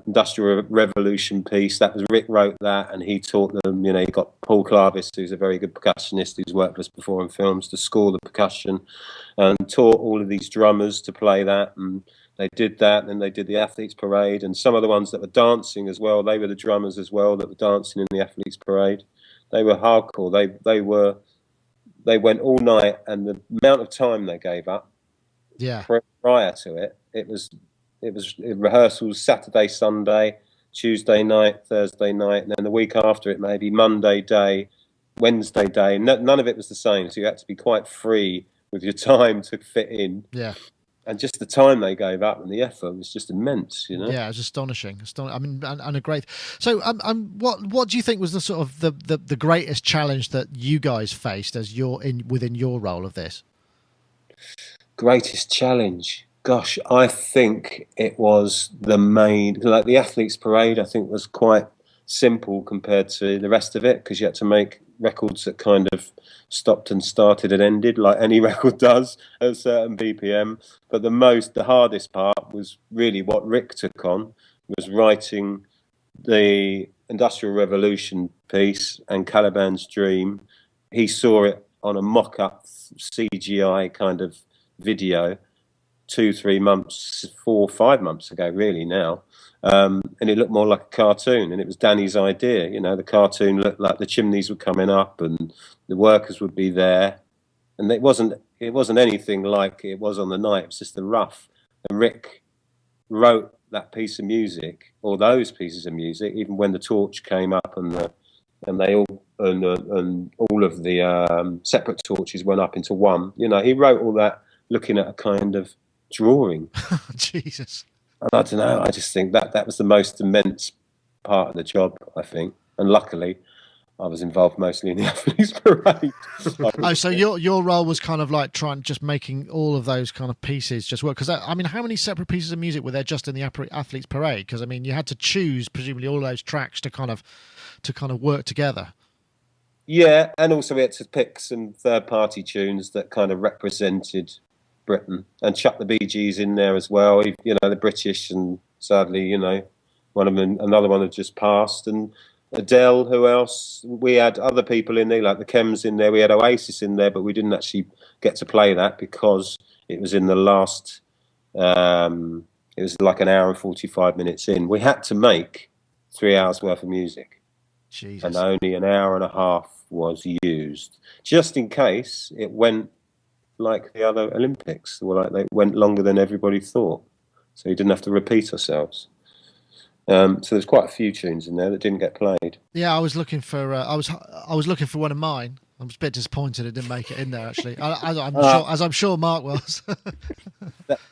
Industrial Revolution piece. That was Rick wrote that, and he taught them. He got Paul Clarvis, who's a very good percussionist, who's worked with us before in films, to score the percussion, and taught all of these drummers to play that. And they did that, and then they did the athletes parade, and some of the ones that were dancing as well. They were the drummers as well that were dancing in the athletes parade. They were hardcore. They went all night, and the amount of time they gave up. Yeah. Prior to it, it was rehearsals Saturday, Sunday, Tuesday night, Thursday night, and then the week after it maybe Monday day, Wednesday day. None of it was the same, so you had to be quite free with your time to fit in. Yeah. And just the time they gave up and the effort was just immense, Yeah, it was astonishing. I mean, and a great. So, what do you think was the sort of the greatest challenge that you guys faced as within your role of this? Greatest challenge, gosh, I think it was the athletes parade. I think was quite simple compared to the rest of it, because you had to make records that kind of stopped and started and ended like any record does at a certain BPM. But the hardest part was really what Rick took on, was writing the Industrial Revolution piece and Caliban's Dream. He saw it on a mock-up CGI kind of video 2-3 months, 4-5 months ago really now, and it looked more like a cartoon, and it was Danny's idea. The cartoon looked like the chimneys were coming up and the workers would be there, and it wasn't anything like it was on the night. It was just a rough, and Rick wrote that piece of music, or those pieces of music, even when the torch came up and all of the separate torches went up into one. He wrote all that looking at a kind of drawing. Jesus. And I don't know, I just think that was the most immense part of the job, I think. And luckily, I was involved mostly in the athletes parade. So your role was kind of like just making all of those kind of pieces just work. Because, I mean, how many separate pieces of music were there just in the athletes parade? Because, I mean, you had to choose, presumably, all those tracks to kind of work together. Yeah, and also we had to pick some third-party tunes that kind of represented Britain, and chuck the Bee Gees in there as well. The British, and sadly, another one had just passed, and Adele. Who else? We had other people in there, like the Chems in there. We had Oasis in there, but we didn't actually get to play that because it was in the last. It was like an hour and 45 minutes in. We had to make 3 hours worth of music. Jesus. And only an hour and a half was used, just in case it went like the other Olympics, or like they went longer than everybody thought, so you didn't have to repeat ourselves. So there's quite a few tunes in there that didn't get played. Yeah, I was looking for I was looking for one of mine. I was a bit disappointed it didn't make it in there. Actually, I'm sure Mark was.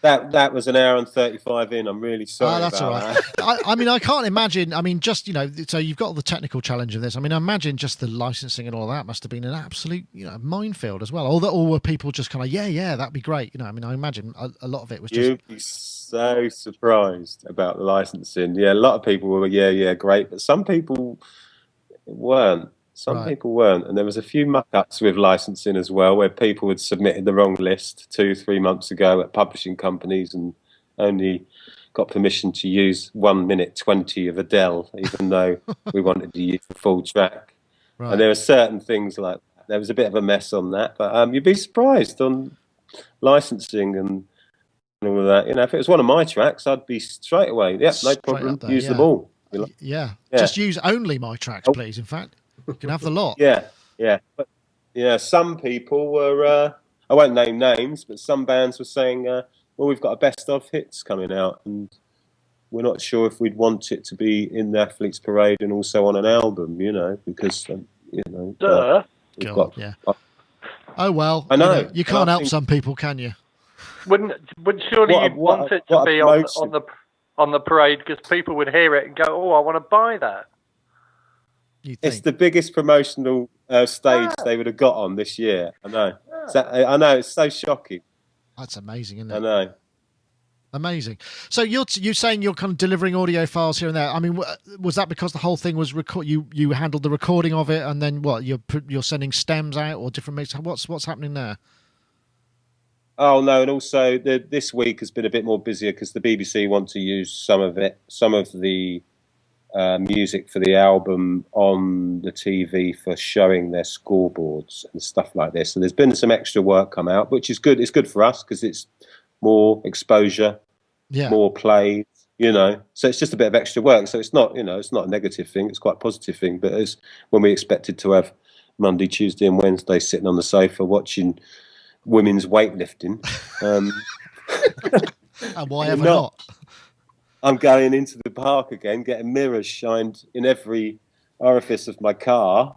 that was an hour and 35 in. I'm really sorry. That's about all right. that. I mean, I can't imagine. I mean, just so you've got the technical challenge of this. I mean, I imagine just the licensing and all that must have been an absolute minefield as well. Or were people just kind of yeah, that'd be great. I mean, I imagine a lot of it was just. You'd be so surprised about the licensing. Yeah, a lot of people were yeah, great, but some people weren't. Some people weren't, and there was a few muck-ups with licensing as well, where people had submitted the wrong list 2-3 months ago at publishing companies and only got permission to use 1 minute 20 of Adele, even though we wanted to use the full track. And there are certain things like that. There was a bit of a mess on that, but you'd be surprised on licensing and all of that. If it was one of my tracks, I'd be straight away, no problem, use them all. Yeah, just use only my tracks, please. In fact. You can have the lot. Yeah. But some people were, I won't name names, but some bands were saying, well, we've got a best of hits coming out, and we're not sure if we'd want it to be in the Athletes Parade and also on an album, because, oh, well, I know. You can't help some people, can you? Wouldn't surely you'd want it to be on the parade, because people would hear it and go, oh, I want to buy that. It's the biggest promotional stage they would have got on this year. I know. I know. It's so shocking. That's amazing, isn't it? I know. Amazing. So you're saying you're kind of delivering audio files here and there. I mean, was that because the whole thing was you handled the recording of it, and then what? You're sending stems out or different mix? What's happening there? Oh no, and also this week has been a bit more busier because the BBC want to use some of the music for the album on the TV for showing their scoreboards and stuff like this. So there's been some extra work come out, which is good. It's good for us because it's more exposure, more plays, So it's just a bit of extra work. So it's not, it's not a negative thing. It's quite a positive thing. But it's when we expected to have Monday, Tuesday, and Wednesday sitting on the sofa watching women's weightlifting. And why ever not? I'm going into the park again, getting mirrors shined in every orifice of my car,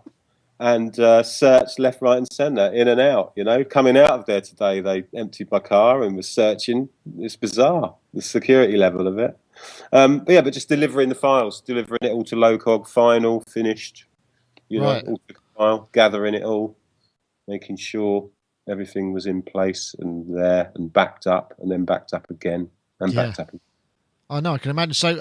and search left, right, and centre, in and out. Coming out of there today, they emptied my car and was searching. It's bizarre, the security level of it. But just delivering the files, delivering it all to Locog, final, finished. All to the file, gathering it all, making sure everything was in place and there and backed up, and then backed up again and backed up again. I know, I can imagine. So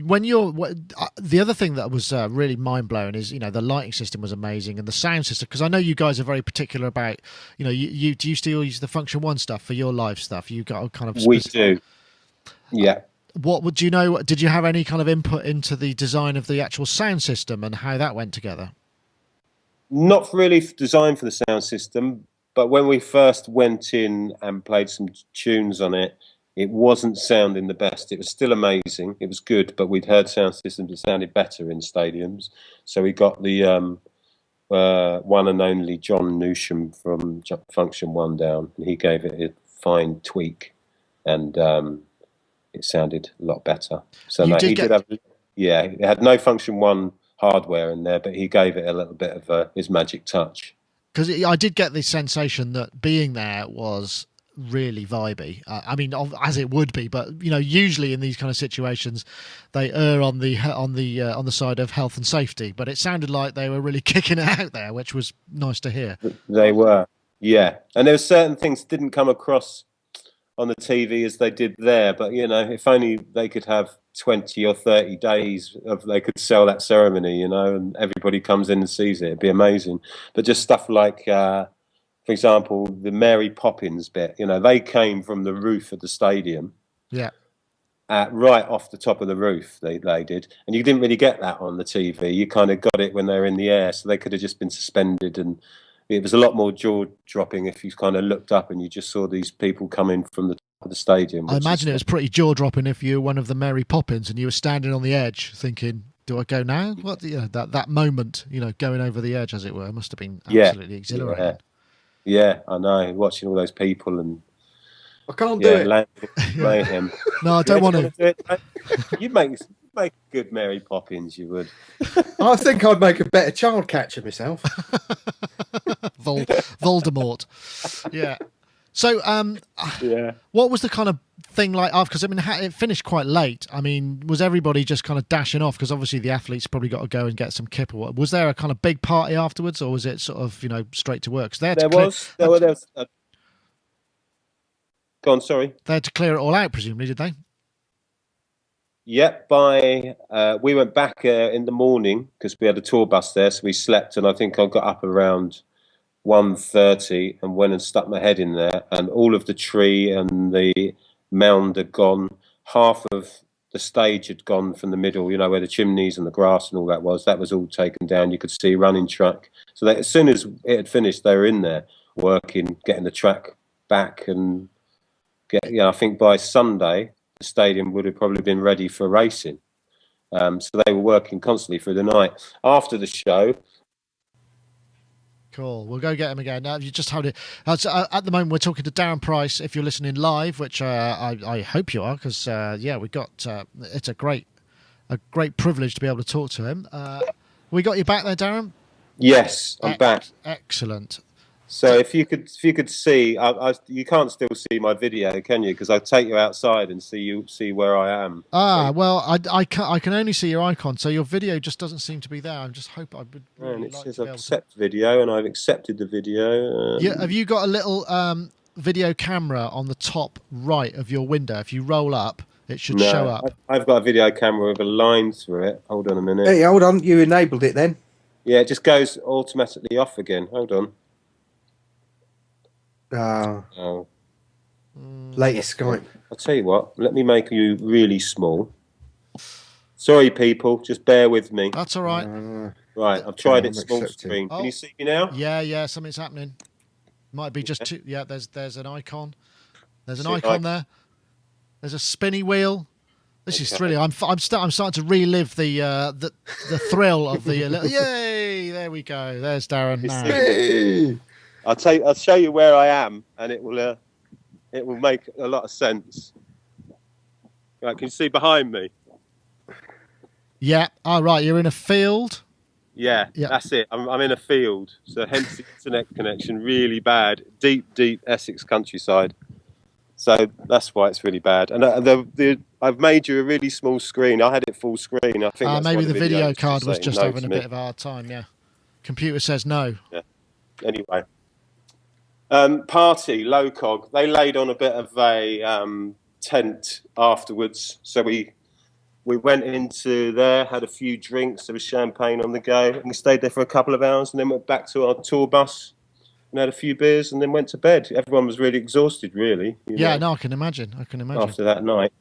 when the other thing that was really mind-blowing is, the lighting system was amazing and the sound system, because I know you guys are very particular about, do you still use the Function 1 stuff for your live stuff? You got kind of... We do, yeah. What would you know, did you have any kind of input into the design of the actual sound system and how that went together? Not really designed for the sound system, but when we first went in and played some tunes on it, it wasn't sounding the best. It was still amazing. It was good, but we'd heard sound systems that sounded better in stadiums. So we got the one and only John Newsham from Function 1 down, and he gave it a fine tweak, and it sounded a lot better. So it had no Function 1 hardware in there, but he gave it a little bit of his magic touch. Because I did get the sensation that being there was really vibey. I mean, as it would be, but usually in these kind of situations, they err on the side of health and safety. But it sounded like they were really kicking it out there, which was nice to hear. They were, yeah. And there were certain things that didn't come across on the TV as they did there. But if only they could have 20 or 30 days they could sell that ceremony, and everybody comes in and sees it. It'd be amazing. But just stuff like, for example, the Mary Poppins bit, they came from the roof of the stadium. Yeah. Right off the top of the roof, they did. And you didn't really get that on the TV. You kind of got it when they were in the air, so they could have just been suspended. And it was a lot more jaw-dropping if you kind of looked up and you just saw these people coming from the top of the stadium. I imagine it was pretty jaw-dropping if you were one of the Mary Poppins and you were standing on the edge thinking, do I go now? What that moment, going over the edge, as it were, must have been absolutely exhilarating. Yeah, I know. Watching all those people and I can't do it. Mayhem. No, I don't want to. Do it. You'd make good Mary Poppins. You would. I think I'd make a better child catcher myself. Voldemort. Yeah. So, what was the kind of thing like after? Because I mean, it finished quite late. I mean, was everybody just kind of dashing off? Because obviously the athletes probably got to go and get some kip or what. Was there a kind of big party afterwards, or was it sort of straight to work? There was. Go on, sorry. They had to clear it all out, presumably, did they? Yep. We went back in the morning because we had a tour bus there, so we slept, and I think I got up around 1:30 and went and stuck my head in there, and all of the tree and the mound had gone. Half of the stage had gone from the middle, where the chimneys and the grass and all that was. That was all taken down. You could see running track. So as soon as it had finished, they were in there working, getting the track back, and I think by Sunday the stadium would have probably been ready for racing. So they were working constantly through the night. After the show. Cool. We'll go get him again. Now, you just had it. At the moment, we're talking to Darren Price. If you're listening live, which I hope you are, because we got. It's a great privilege to be able to talk to him. We got you back there, Darren. Yes, I'm back. Excellent. So if you could see, you can't still see my video, can you? Because I'll take you outside and see where I am. Well, I can only see your icon, so your video just doesn't seem to be there. I just hope I would. Really and it says accept video, and I've accepted the video. Have you got a little video camera on the top right of your window? If you roll up, it should show up. I've got a video camera with a line through it. Hold on a minute. Hey, hold on. You enabled it then? Yeah, it just goes automatically off again. Hold on. Latest Skype. I'll tell you what, let me make you really small. Sorry, people, just bear with me. That's all right. Right, I've tried it small screen. Can you see me now? Yeah, something's happening. Might be just two. Yeah, there's an icon. There's an icon there. There's a spinny wheel. This is thrilling. I'm starting to relive the thrill of the yay! There we go. There's Darren now. Hey! I'll show you where I am, and it will make a lot of sense. Right, can you see behind me? Yeah. All right. You're in a field. Yeah, that's it. I'm in a field, so hence the internet connection really bad. Deep Essex countryside. So that's why it's really bad. And I've made you a really small screen. I had it full screen. I think maybe the video card was just having a bit of a hard time. Yeah. Computer says no. Yeah. Anyway. Party, low cog. They laid on a bit of a tent afterwards. So we went into there, had a few drinks. There was champagne on the go. And we stayed there for a couple of hours and then went back to our tour bus and had a few beers and then went to bed. Everyone was really exhausted, really. No, I can imagine. After that night.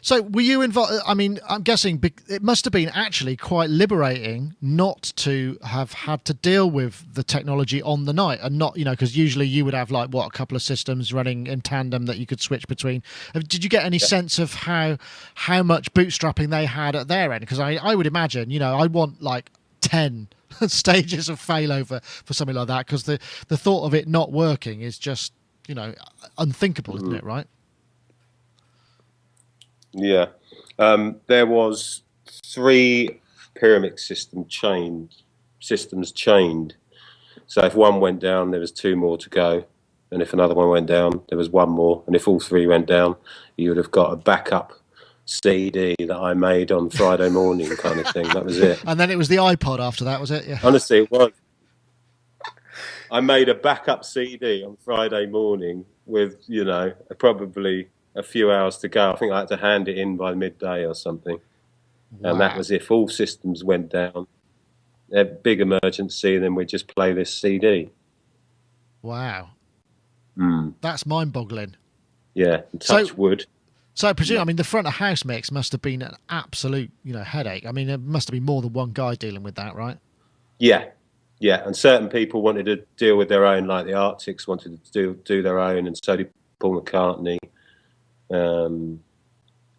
So were you involved? I mean, I'm guessing it must have been actually quite liberating not to have had to deal with the technology on the night and not, because usually you would have a couple of systems running in tandem that you could switch between. Did you get any sense of how much bootstrapping they had at their end? Because I would imagine, I want 10 stages of failover for something like that, because the thought of it not working is just, unthinkable, isn't it, right? Yeah, there was 3 pyramid systems chained. So if one went down, there was 2 more to go, and if another one went down, there was 1 more. And if all 3 went down, you would have got a backup CD that I made on Friday morning, kind of thing. That was it. And then it was the iPod after that, was it? Yeah. Honestly, it was. I made a backup CD on Friday morning with probably a few hours to go. I think I had to hand it in by midday or something. Wow. And that was if all systems went down. A big emergency, and then we'd just play this CD. Wow. That's mind-boggling. Yeah, touch wood. So I presume, the front of house mix must have been an absolute, headache. I mean, there must have been more than one guy dealing with that, right? Yeah. Yeah, and certain people wanted to deal with their own, like the Arctics wanted to do their own, and so did Paul McCartney.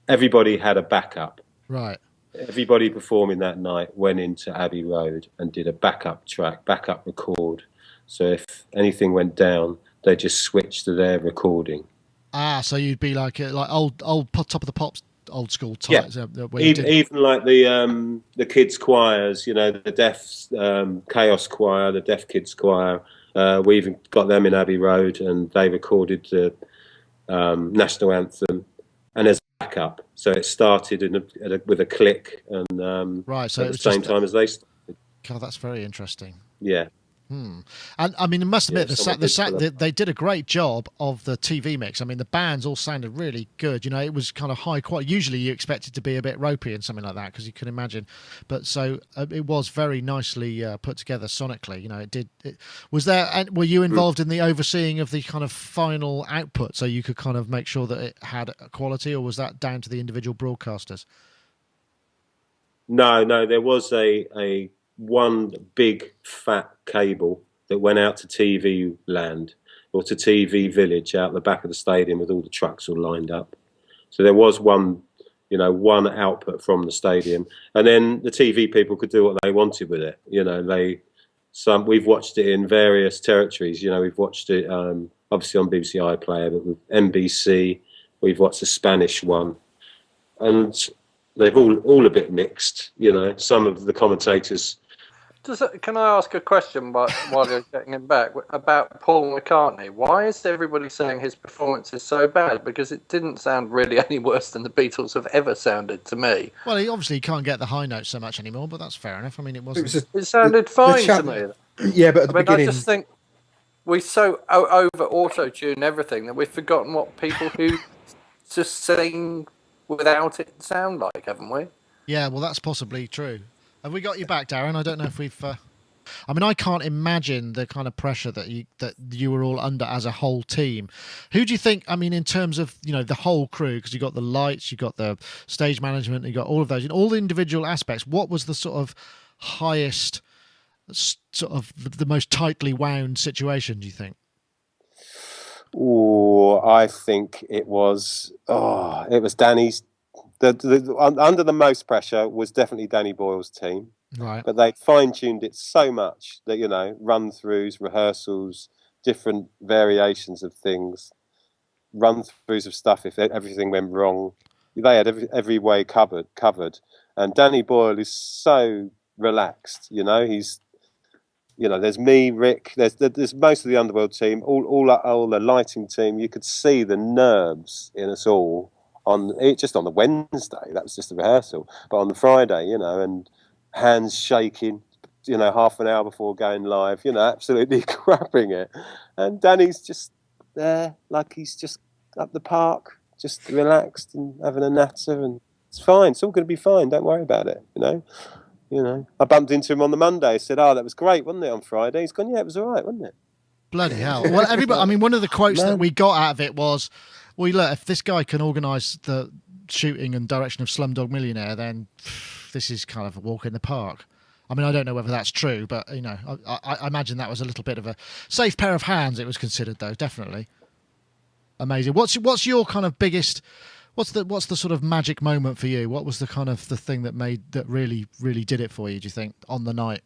Everybody had a backup. Right. Everybody performing that night went into Abbey Road and did a backup track, backup record. So if anything went down, they just switched to their recording. Ah, so you'd be like old Top of the Pops, old school types. Yeah. Even like the kids choirs, you know, the deaf Chaos Choir, the Deaf Kids Choir. We even got them in Abbey Road, and they recorded the national anthem, and there's backup. So it started with a click, and right. So at the same time as they started. God, that's very interesting. Yeah. And I mean, I must admit, they did a great job of the TV mix. I mean, the bands all sounded really good. You know, it was kind of high quality. Usually, you expect it to be a bit ropey and something like that, because you can imagine. But so it was very nicely put together sonically. You know, it did. Was there? And were you involved in the overseeing of the kind of final output, so you could kind of make sure that it had quality, or was that down to the individual broadcasters? No, there was a one big fat cable that went out to TV land, or to TV Village out the back of the stadium with all the trucks all lined up. So there was one output from the stadium, and then the TV people could do what they wanted with it. You know, we've watched it in various territories. You know, we've watched it obviously on BBC iPlayer, but with NBC, we've watched the Spanish one, and they've all a bit mixed. You know, some of the commentators. Can I ask a question while you're getting him back about Paul McCartney? Why is everybody saying his performance is so bad? Because it didn't sound really any worse than the Beatles have ever sounded to me. Well, he obviously can't get the high notes so much anymore, but that's fair enough. I mean, it sounded fine to me. Yeah, but at the beginning, I just think we so over auto-tune everything that we've forgotten what people who just sing without it sound like, haven't we? Yeah, well, that's possibly true. Have we got you back, Darren? I don't know if we've... I mean, I can't imagine the kind of pressure that you were all under as a whole team. Who do you think, I mean, in terms of, you know, the whole crew, because you got the lights, you got the stage management, you got all of those, in all the individual aspects, what was the sort of highest, sort of the most tightly wound situation, do you think? Oh, I think it was Danny's. Under the most pressure was definitely Danny Boyle's team. Right. But they fine-tuned it so much that, you know, run-throughs, rehearsals, different variations of things, run-throughs of stuff if everything went wrong. They had every way covered. And Danny Boyle is so relaxed, you know. He's, you know, there's me, Rick, there's most of the Underworld team, all the lighting team. You could see the nerves in us all. Just on the Wednesday, that was just a rehearsal, but on the Friday, you know, and hands shaking, you know, half an hour before going live, you know, absolutely crapping it. And Danny's just there, like he's just up the park, just relaxed and having a natter, and it's fine. It's all going to be fine. Don't worry about it, you know. You know, I bumped into him on the Monday. Said, "Oh, that was great, wasn't it?" On Friday, he's gone, "Yeah, it was all right, wasn't it?" Bloody hell! Well, everybody. I mean, one of the quotes that we got out of it was, "Well, look, if this guy can organise the shooting and direction of Slumdog Millionaire, then this is kind of a walk in the park." I mean, I don't know whether that's true, but you know, I imagine that was a little bit of a safe pair of hands. It was considered, though, definitely amazing. What's your kind of biggest? What's the sort of magic moment for you? What was the kind of the thing that really did it for you? Do you think on the night?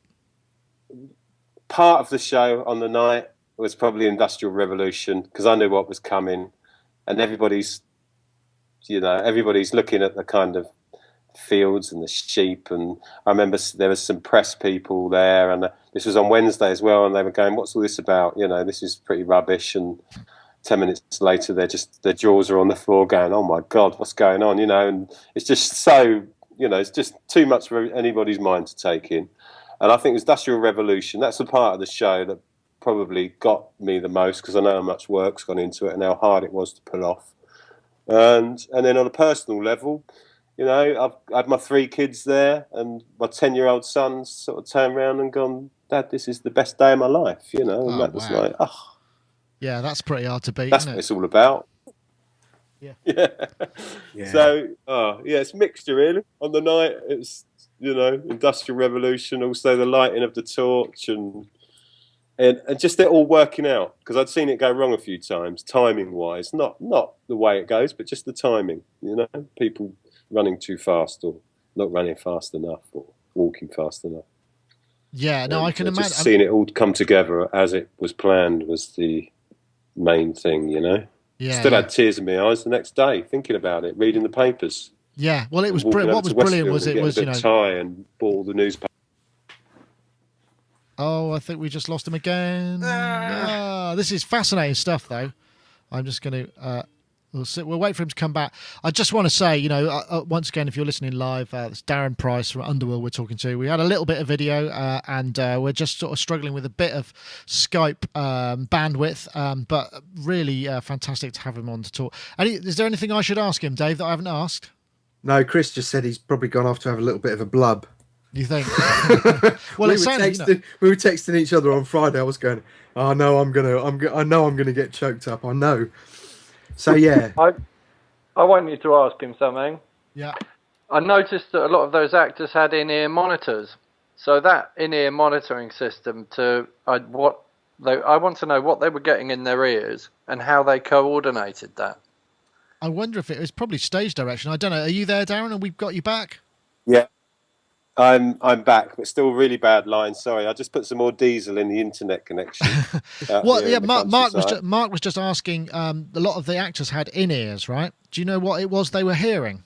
Part of the show on the night was probably Industrial Revolution, because I knew what was coming, and everybody's looking at the kind of fields and the sheep, and I remember there was some press people there, and this was on Wednesday as well, and they were going, "What's all this about? You know, this is pretty rubbish." And 10 minutes later, their jaws are on the floor going, "Oh my God, what's going on?" You know, and it's just so, you know, it's just too much for anybody's mind to take in. And I think it was Industrial Revolution. That's the part of the show that probably got me the most, because I know how much work's gone into it and how hard it was to pull off. And then on a personal level, you know, I've had my 3 kids there, and my 10-year-old son's sort of turned around and gone, "Dad, this is the best day of my life," you know, and that was like, oh. Yeah, that's pretty hard to beat. That's what it's all about. Yeah. Yeah. So, it's mixture really. On the night, it's, you know, Industrial Revolution, also the lighting of the torch, and just it all working out, because I'd seen it go wrong a few times, timing wise. Not the way it goes, but just the timing. You know, people running too fast or not running fast enough or walking fast enough. Yeah, no, I can imagine. Just seeing it all come together as it was planned was the main thing, you know. Yeah, Still had tears in my eyes the next day thinking about it, reading the papers. Yeah, well, it was brilliant. What was brilliant was it was, you know, tie and bought all the newspapers. Oh, I think we just lost him again. This is fascinating stuff, though. I'm just going to. We'll wait for him to come back. I just want to say, you know, once again, if you're listening live, it's Darren Price from Underworld we're talking to. We had a little bit of video, and we're just sort of struggling with a bit of Skype bandwidth, but really fantastic to have him on to talk. Is there anything I should ask him, Dave, that I haven't asked? No, Chris just said he's probably gone off to have a little bit of a blub. You think? Well, we were texting each other on Friday. I was going, "Oh no, I know I'm gonna get choked up. I know." So yeah, I want you to ask him something. Yeah. I noticed that a lot of those actors had in-ear monitors. So that in-ear monitoring system, I want to know what they were getting in their ears and how they coordinated that. I wonder if it was probably stage direction. I don't know. Are you there, Darren? And we've got you back? Yeah. I'm back, but still really bad line. Sorry, I just put some more diesel in the internet connection. Well, yeah, Mark was just asking. A lot of the actors had in-ears, right? Do you know what it was they were hearing?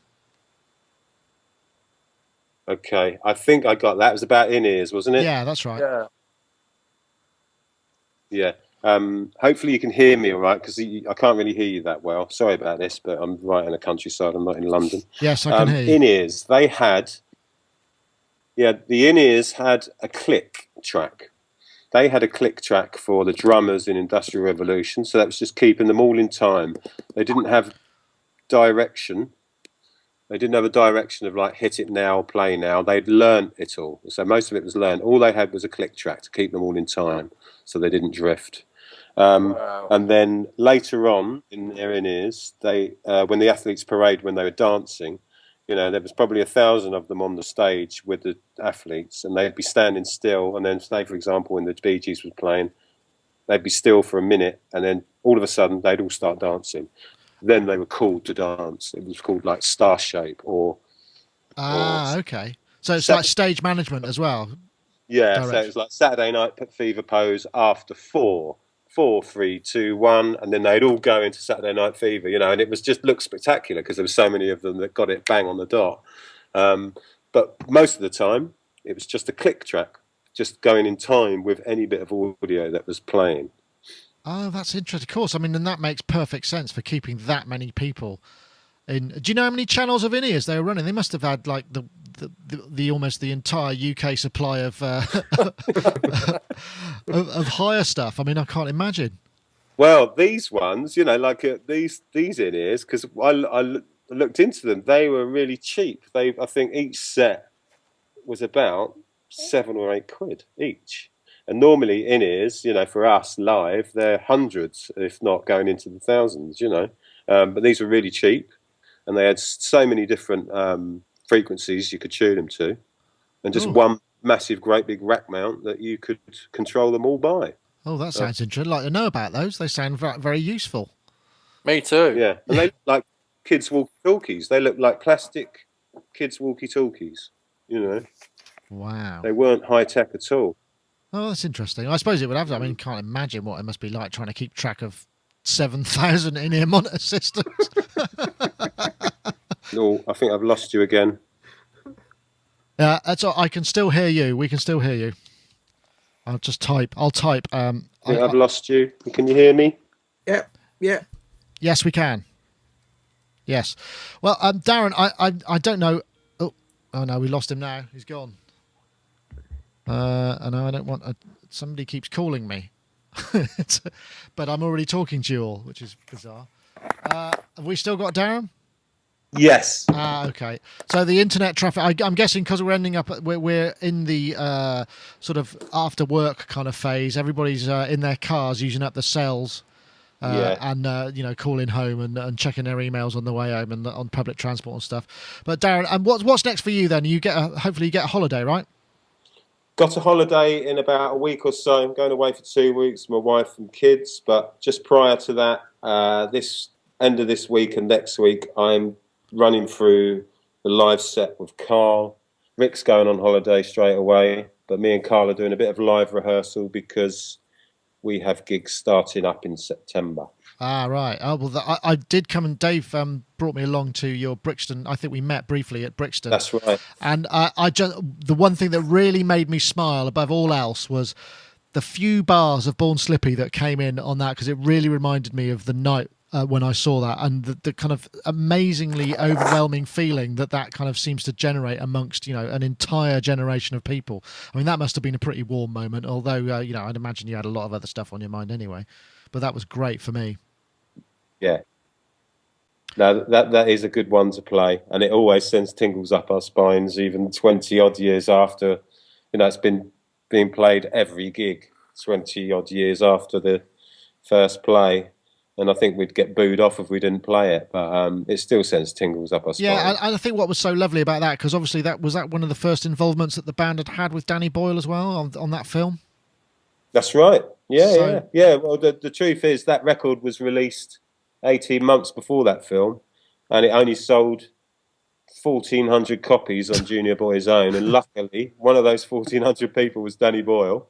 Okay, I think I got that. It was about in-ears, wasn't it? Yeah, that's right. Yeah. Hopefully you can hear me all right, because I can't really hear you that well. Sorry about this, but I'm right in the countryside. I'm not in London. Yes, I can hear you. In-ears, they had... Yeah, the in-ears had a click track. They had a click track for the drummers in Industrial Revolution, so that was just keeping them all in time. They didn't have direction. They didn't have a direction of like hit it now, play now. They'd learnt it all. So most of it was learned. All they had was a click track to keep them all in time, so they didn't drift. Wow. And then later on in their in-ears, when the athletes parade, when they were dancing, you know, there was probably 1,000 of them on the stage with the athletes, and they'd be standing still. And then, say, for example, when the Bee Gees was playing, they'd be still for a minute, and then all of a sudden they'd all start dancing. Then they were called to dance. It was called like Star Shape or... okay. So it's like stage management as well. Yeah, so it was like Saturday Night Fever pose after 4, 3, 2, 1, and then they'd all go into Saturday Night Fever, you know, and it was just looked spectacular because there were so many of them that got it bang on the dot. But most of the time, it was just a click track, just going in time with any bit of audio that was playing. Oh, that's interesting. Of course, I mean, and that makes perfect sense for keeping that many people in. Do you know how many channels of in-ears they were running? They must have had like the almost the entire UK supply of of higher stuff. I mean, I can't imagine. Well, these ones, you know, like these in-ears, because I looked into them, they were really cheap. I think each set was about 7 or 8 quid each. And normally in-ears, you know, for us live, they're hundreds, if not going into the thousands, you know. But these were really cheap, and they had so many different frequencies you could tune them to, and just one massive, great big rack mount that you could control them all by. Oh, that sounds interesting. I'd like to know about those. They sound very useful. Me too. Yeah, and they look like kids' walkie-talkies. They look like plastic kids' walkie-talkies, you know. Wow. They weren't high-tech at all. Oh, that's interesting. I suppose it would have. I mean, can't imagine what it must be like trying to keep track of 7,000 in-ear monitor systems. Oh, I think I've lost you again. Yeah, that's all. I can still hear you. We can still hear you. I'll type. I've lost you. Can you hear me? Yeah. Yes, we can. Yes. Well, Darren, I don't know. Oh no, we lost him now. He's gone. I know I don't want. Somebody keeps calling me, but I'm already talking to you all, which is bizarre. Have we still got Darren? Yes. Okay. So the internet traffic, I'm guessing because we're in the sort of after work kind of phase. Everybody's in their cars using up the cells and you know, calling home and checking their emails on the way home and on public transport and stuff. But Darren, and what's next for you then? Hopefully you get a holiday, right? Got a holiday in about a week or so. I'm going away for 2 weeks, my wife and kids. But just prior to that, this end of this week and next week, I'm running through the live set with Carl. Rick's going on holiday straight away, but me and Carl are doing a bit of live rehearsal because we have gigs starting up in September. Ah, right. Oh, well, I did come, and Dave brought me along to your Brixton. I think we met briefly at Brixton. That's right. And the one thing that really made me smile above all else was the few bars of Born Slippy that came in on that, because it really reminded me of the night when I saw that, and the kind of amazingly overwhelming feeling that kind of seems to generate amongst, an entire generation of people. I mean, that must have been a pretty warm moment, although, I'd imagine you had a lot of other stuff on your mind anyway. But that was great for me. Yeah. No, that is a good one to play, and it always sends tingles up our spines, even 20 odd years after, it's been being played every gig, 20 odd years after the first play. And I think we'd get booed off if we didn't play it, but it still sends tingles up our spine. Yeah, I think what was so lovely about that, because obviously that was one of the first involvements that the band had with Danny Boyle as well on that film. That's right. Yeah. Well, the truth is that record was released 18 months before that film, and it only sold 1,400 copies on Junior Boy's Own, and luckily one of those 1,400 people was Danny Boyle,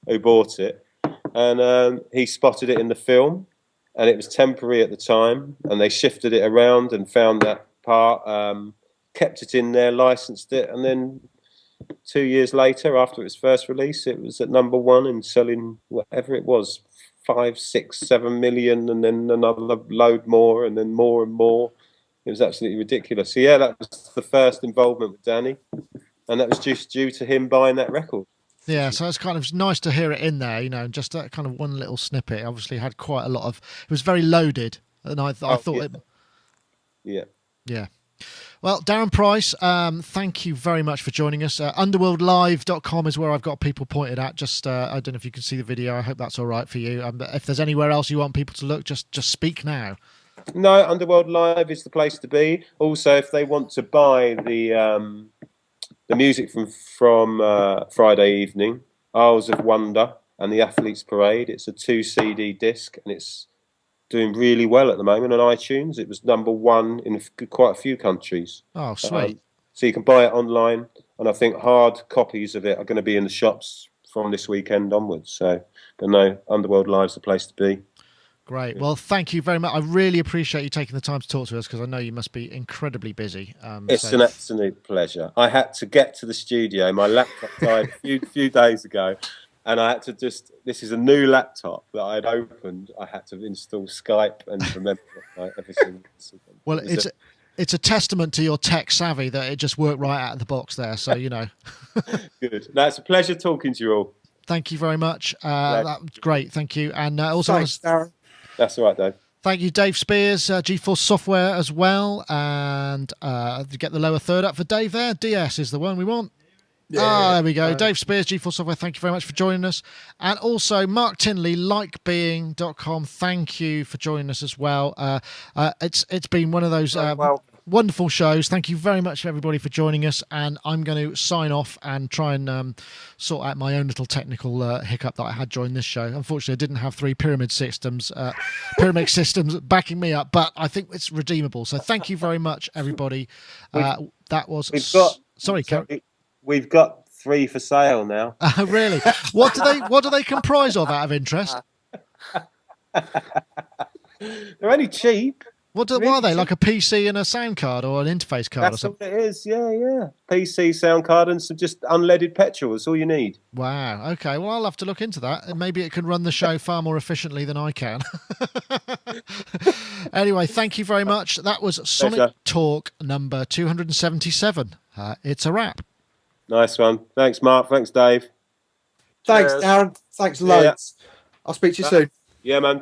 who bought it, and he spotted it in the film, and it was temporary at the time, and they shifted it around and found that part, kept it in there, licensed it, and then 2 years later, after its first release, it was at #1 and selling whatever it was, 5, 6, 7 million, and then another load more, and then more and more. It was absolutely ridiculous. So yeah, that was the first involvement with Danny, and that was just due to him buying that record. Yeah, so it's kind of nice to hear it in there, just that kind of one little snippet. Obviously had quite a lot of, it was very loaded, and I thought it. Yeah. Well, Darren Price, thank you very much for joining us. Underworldlive.com is where I've got people pointed at. Just, I don't know if you can see the video. I hope that's all right for you. If there's anywhere else you want people to look, just speak now. No, Underworld Live is the place to be. Also, if they want to buy the music from Friday evening, Isles of Wonder and the Athletes Parade, it's a 2 CD disc, and it's doing really well at the moment on iTunes. It was #1 in quite a few countries. Oh, sweet. So you can buy it online, and I think hard copies of it are going to be in the shops from this weekend onwards. So, but no, Underworld Live's the place to be. Great. Well, thank you very much. I really appreciate you taking the time to talk to us, because I know you must be incredibly busy. It's an absolute pleasure. I had to get to the studio. My laptop died a few days ago, and I had to this is a new laptop that I'd opened. I had to install Skype and remember everything. Well, it's a testament to your tech savvy that it just worked right out of the box there. So, Good. No, it's a pleasure talking to you all. Thank you very much. That was great. Thank you. And also, thanks, Darren. That's all right, Dave. Thank you, Dave Spears, GeForce Software as well. And to get the lower third up for Dave there, DS is the one we want. Yeah, there we go. Dave Spears, GeForce Software, thank you very much for joining us. And also Mark Tinley, likebeing.com, thank you for joining us as well. It's been one of those wonderful shows. Thank you very much, everybody, for joining us. And I'm going to sign off and try and sort out my own little technical hiccup that I had during this show. Unfortunately, I didn't have 3 pyramid systems backing me up, but I think it's redeemable. So thank you very much, everybody. That was... We've got 3 for sale now. Oh, really? What do they comprise of, out of interest? They're only cheap. What are they? Like a PC and a sound card, or an interface card? That's or something? what it is. Yeah. PC, sound card, and some just unleaded petrol. That's all you need. Wow. Okay. Well, I'll have to look into that. Maybe it can run the show far more efficiently than I can. Anyway, thank you very much. That was Sonic Talk number 277. It's a wrap. Nice one. Thanks, Mark. Thanks, Dave. Thanks, Darren. Thanks loads. I'll speak to you soon. Yeah, man.